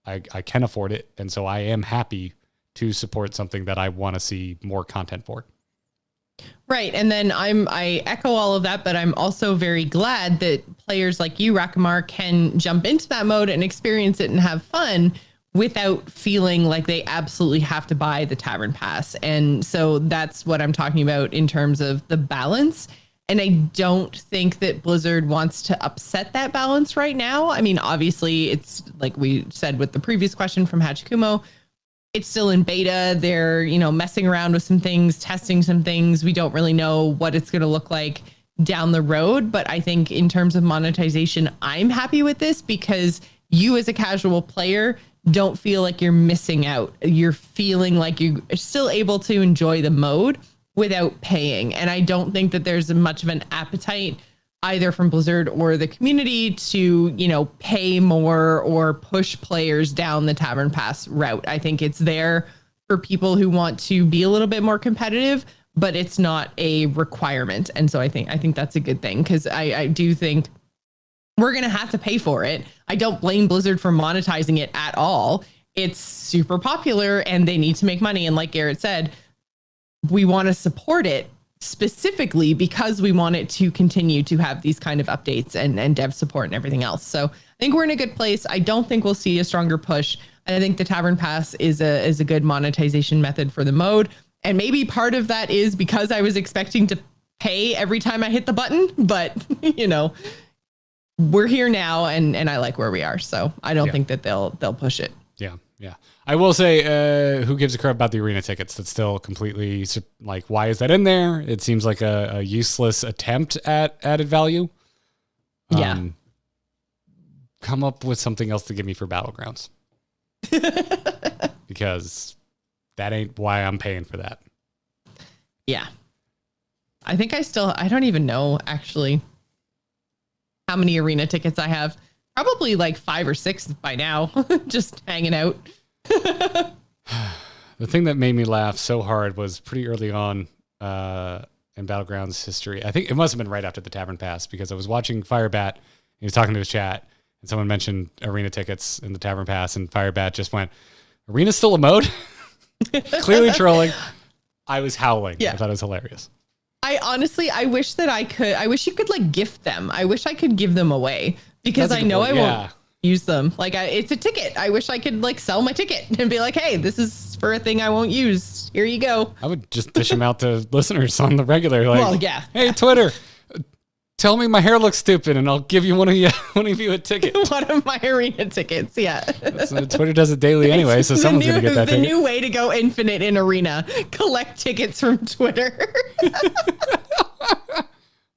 I can afford it. And so I am happy to support something that I want to see more content for. Right. And then I echo all of that, but I'm also very glad that players like you, Rakamar, can jump into that mode and experience it and have fun without feeling like they absolutely have to buy the Tavern Pass. And so that's what I'm talking about in terms of the balance. And I don't think that Blizzard wants to upset that balance right now. I mean, obviously, it's like we said with the previous question from Hachikumo, it's still in beta. They're, messing around with some things, testing some things. We don't really know what it's going to look like down the road. But I think in terms of monetization, I'm happy with this because you as a casual player don't feel like you're missing out. You're feeling like you're still able to enjoy the mode without paying. And I don't think that there's much of an appetite either from Blizzard or the community to, pay more or push players down the Tavern Pass route. I think it's there for people who want to be a little bit more competitive, but it's not a requirement. And so I think that's a good thing because I do think we're going to have to pay for it. I don't blame Blizzard for monetizing it at all. It's super popular and they need to make money. And like Garrett said, we want to support it specifically because we want it to continue to have these kind of updates and dev support and everything else. So I think we're in a good place. I don't think we'll see a stronger push. And I think the Tavern Pass is a good monetization method for the mode. And maybe part of that is because I was expecting to pay every time I hit the button, but we're here now and I like where we are. So I don't think that they'll push it. Yeah. I will say, who gives a crap about the arena tickets? That's still completely like, why is that in there? It seems like a useless attempt at added value. Come up with something else to give me for Battlegrounds. Because that ain't why I'm paying for that. Yeah. I think I don't even know actually how many arena tickets I have. Probably like 5 or 6 by now, just hanging out. The thing that made me laugh so hard was pretty early on in Battlegrounds history. I think it must have been right after the Tavern Pass because I was watching Firebat. He was talking to his chat and someone mentioned arena tickets in the Tavern Pass and Firebat just went, "Arena's still a mode?" Clearly trolling. I was howling. Yeah. I thought it was hilarious. I wish you could like gift them. I wish I could give them away because I know I won't use them. Like it's a ticket. I wish I could like sell my ticket and be like, hey, this is for a thing I won't use. Here you go. I would just dish them out to listeners on the regular. Like, well, yeah. Hey, Twitter, tell me my hair looks stupid and I'll give you one of you a ticket. One of my arena tickets. Yeah. Twitter does it daily anyway. So someone's going to get that ticket. The new way to go infinite in arena, collect tickets from Twitter.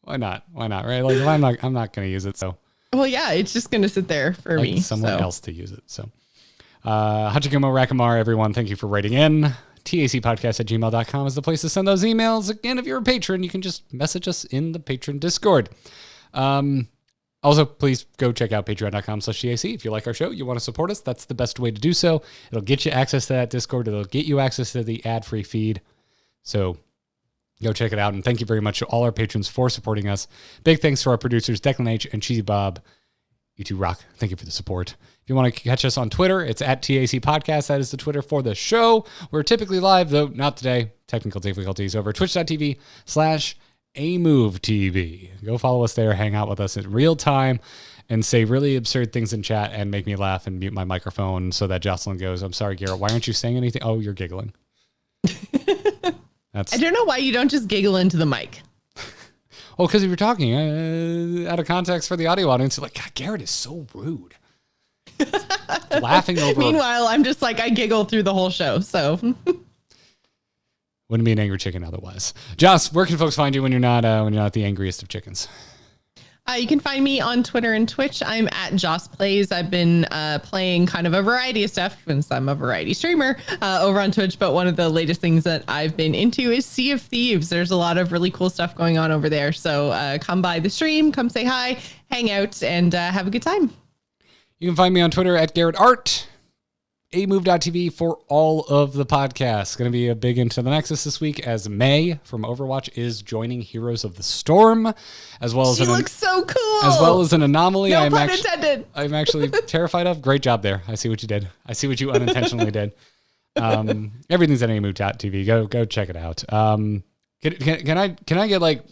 Why not? Right? Like if I'm not going to use it. So. Well, yeah, it's just going to sit there for me. Someone else to use it. So, Hachikumo, Rakamar, everyone, thank you for writing in. TACpodcast@gmail.com is the place to send those emails. Again, if you're a patron, you can just message us in the patron Discord. Also, please go check out patreon.com/TAC. If you like our show, you want to support us, that's the best way to do so. It'll get you access to that Discord. It'll get you access to the ad-free feed. So go check it out. And thank you very much to all our patrons for supporting us. Big thanks to our producers, Declan H. and Cheesy Bob. You two rock. Thank you for the support. If you want to catch us on Twitter, it's @TAC Podcast. That is the Twitter for the show. We're typically live, though not today. Technical difficulties over twitch.tv/AMoveTV. Go follow us there. Hang out with us in real time and say really absurd things in chat and make me laugh and mute my microphone so that Jocelyn goes, "I'm sorry, Garrett, why aren't you saying anything?" Oh, you're giggling. I don't know why you don't just giggle into the mic. Well, because if you're talking out of context for the audio audience, you're like, God, Garrett is so rude. Laughing over. Meanwhile, I'm just like, I giggle through the whole show. So wouldn't be an angry chicken otherwise. Joss, where can folks find you when you're not the angriest of chickens? You can find me on Twitter and Twitch. I'm at Joss Plays. I've been playing kind of a variety of stuff since I'm a variety streamer over on Twitch. But one of the latest things that I've been into is Sea of Thieves. There's a lot of really cool stuff going on over there. So come by the stream, come say hi, hang out, and have a good time. You can find me on Twitter at Garrett Art. amove.tv for all of the podcasts. Going to be a big Into the Nexus this week as May from Overwatch is joining Heroes of the Storm, as well as she looks so cool. As well as an anomaly. No pun intended. I'm actually terrified of. Great job there. I see what you did. I see what you unintentionally did. Everything's at amove.tv. Go check it out. Can I get like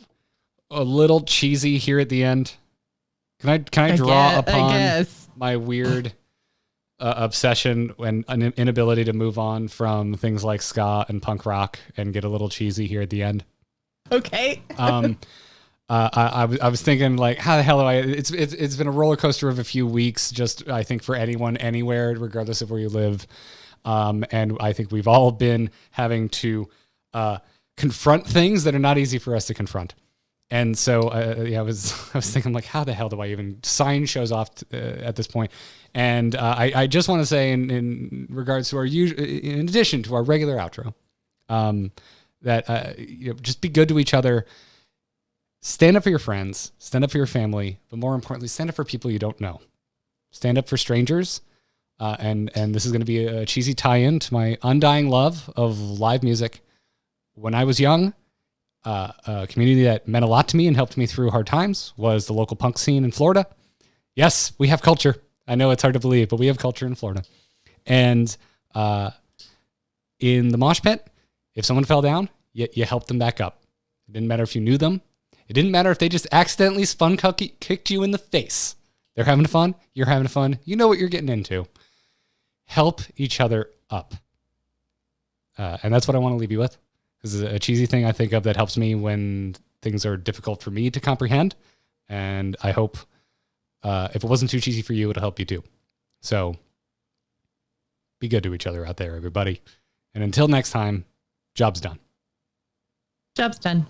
a little cheesy here at the end? Can I draw upon my weird obsession and an inability to move on from things like ska and punk rock and get a little cheesy here at the end? Okay. I was thinking like, how the hell do I? It's been a roller coaster of a few weeks. Just I think for anyone anywhere, regardless of where you live, and I think we've all been having to confront things that are not easy for us to confront. And so I was thinking like, how the hell do I even sign shows off at this point? And I just want to say in regards to our in addition to our regular outro, that just be good to each other. Stand up for your friends, stand up for your family, but more importantly, stand up for people you don't know. Stand up for strangers. And this is going to be a cheesy tie-in to my undying love of live music. When I was young, a community that meant a lot to me and helped me through hard times was the local punk scene in Florida. Yes, we have culture. I know it's hard to believe, but we have culture in Florida. And in the mosh pit, if someone fell down, you helped them back up. It didn't matter if you knew them. It didn't matter if they just accidentally kicked you in the face. They're having fun. You're having fun. You know what you're getting into. Help each other up. And that's what I want to leave you with. This is a cheesy thing I think of that helps me when things are difficult for me to comprehend. And I hope if it wasn't too cheesy for you, it'll help you too. So be good to each other out there, everybody. And until next time, job's done. Job's done.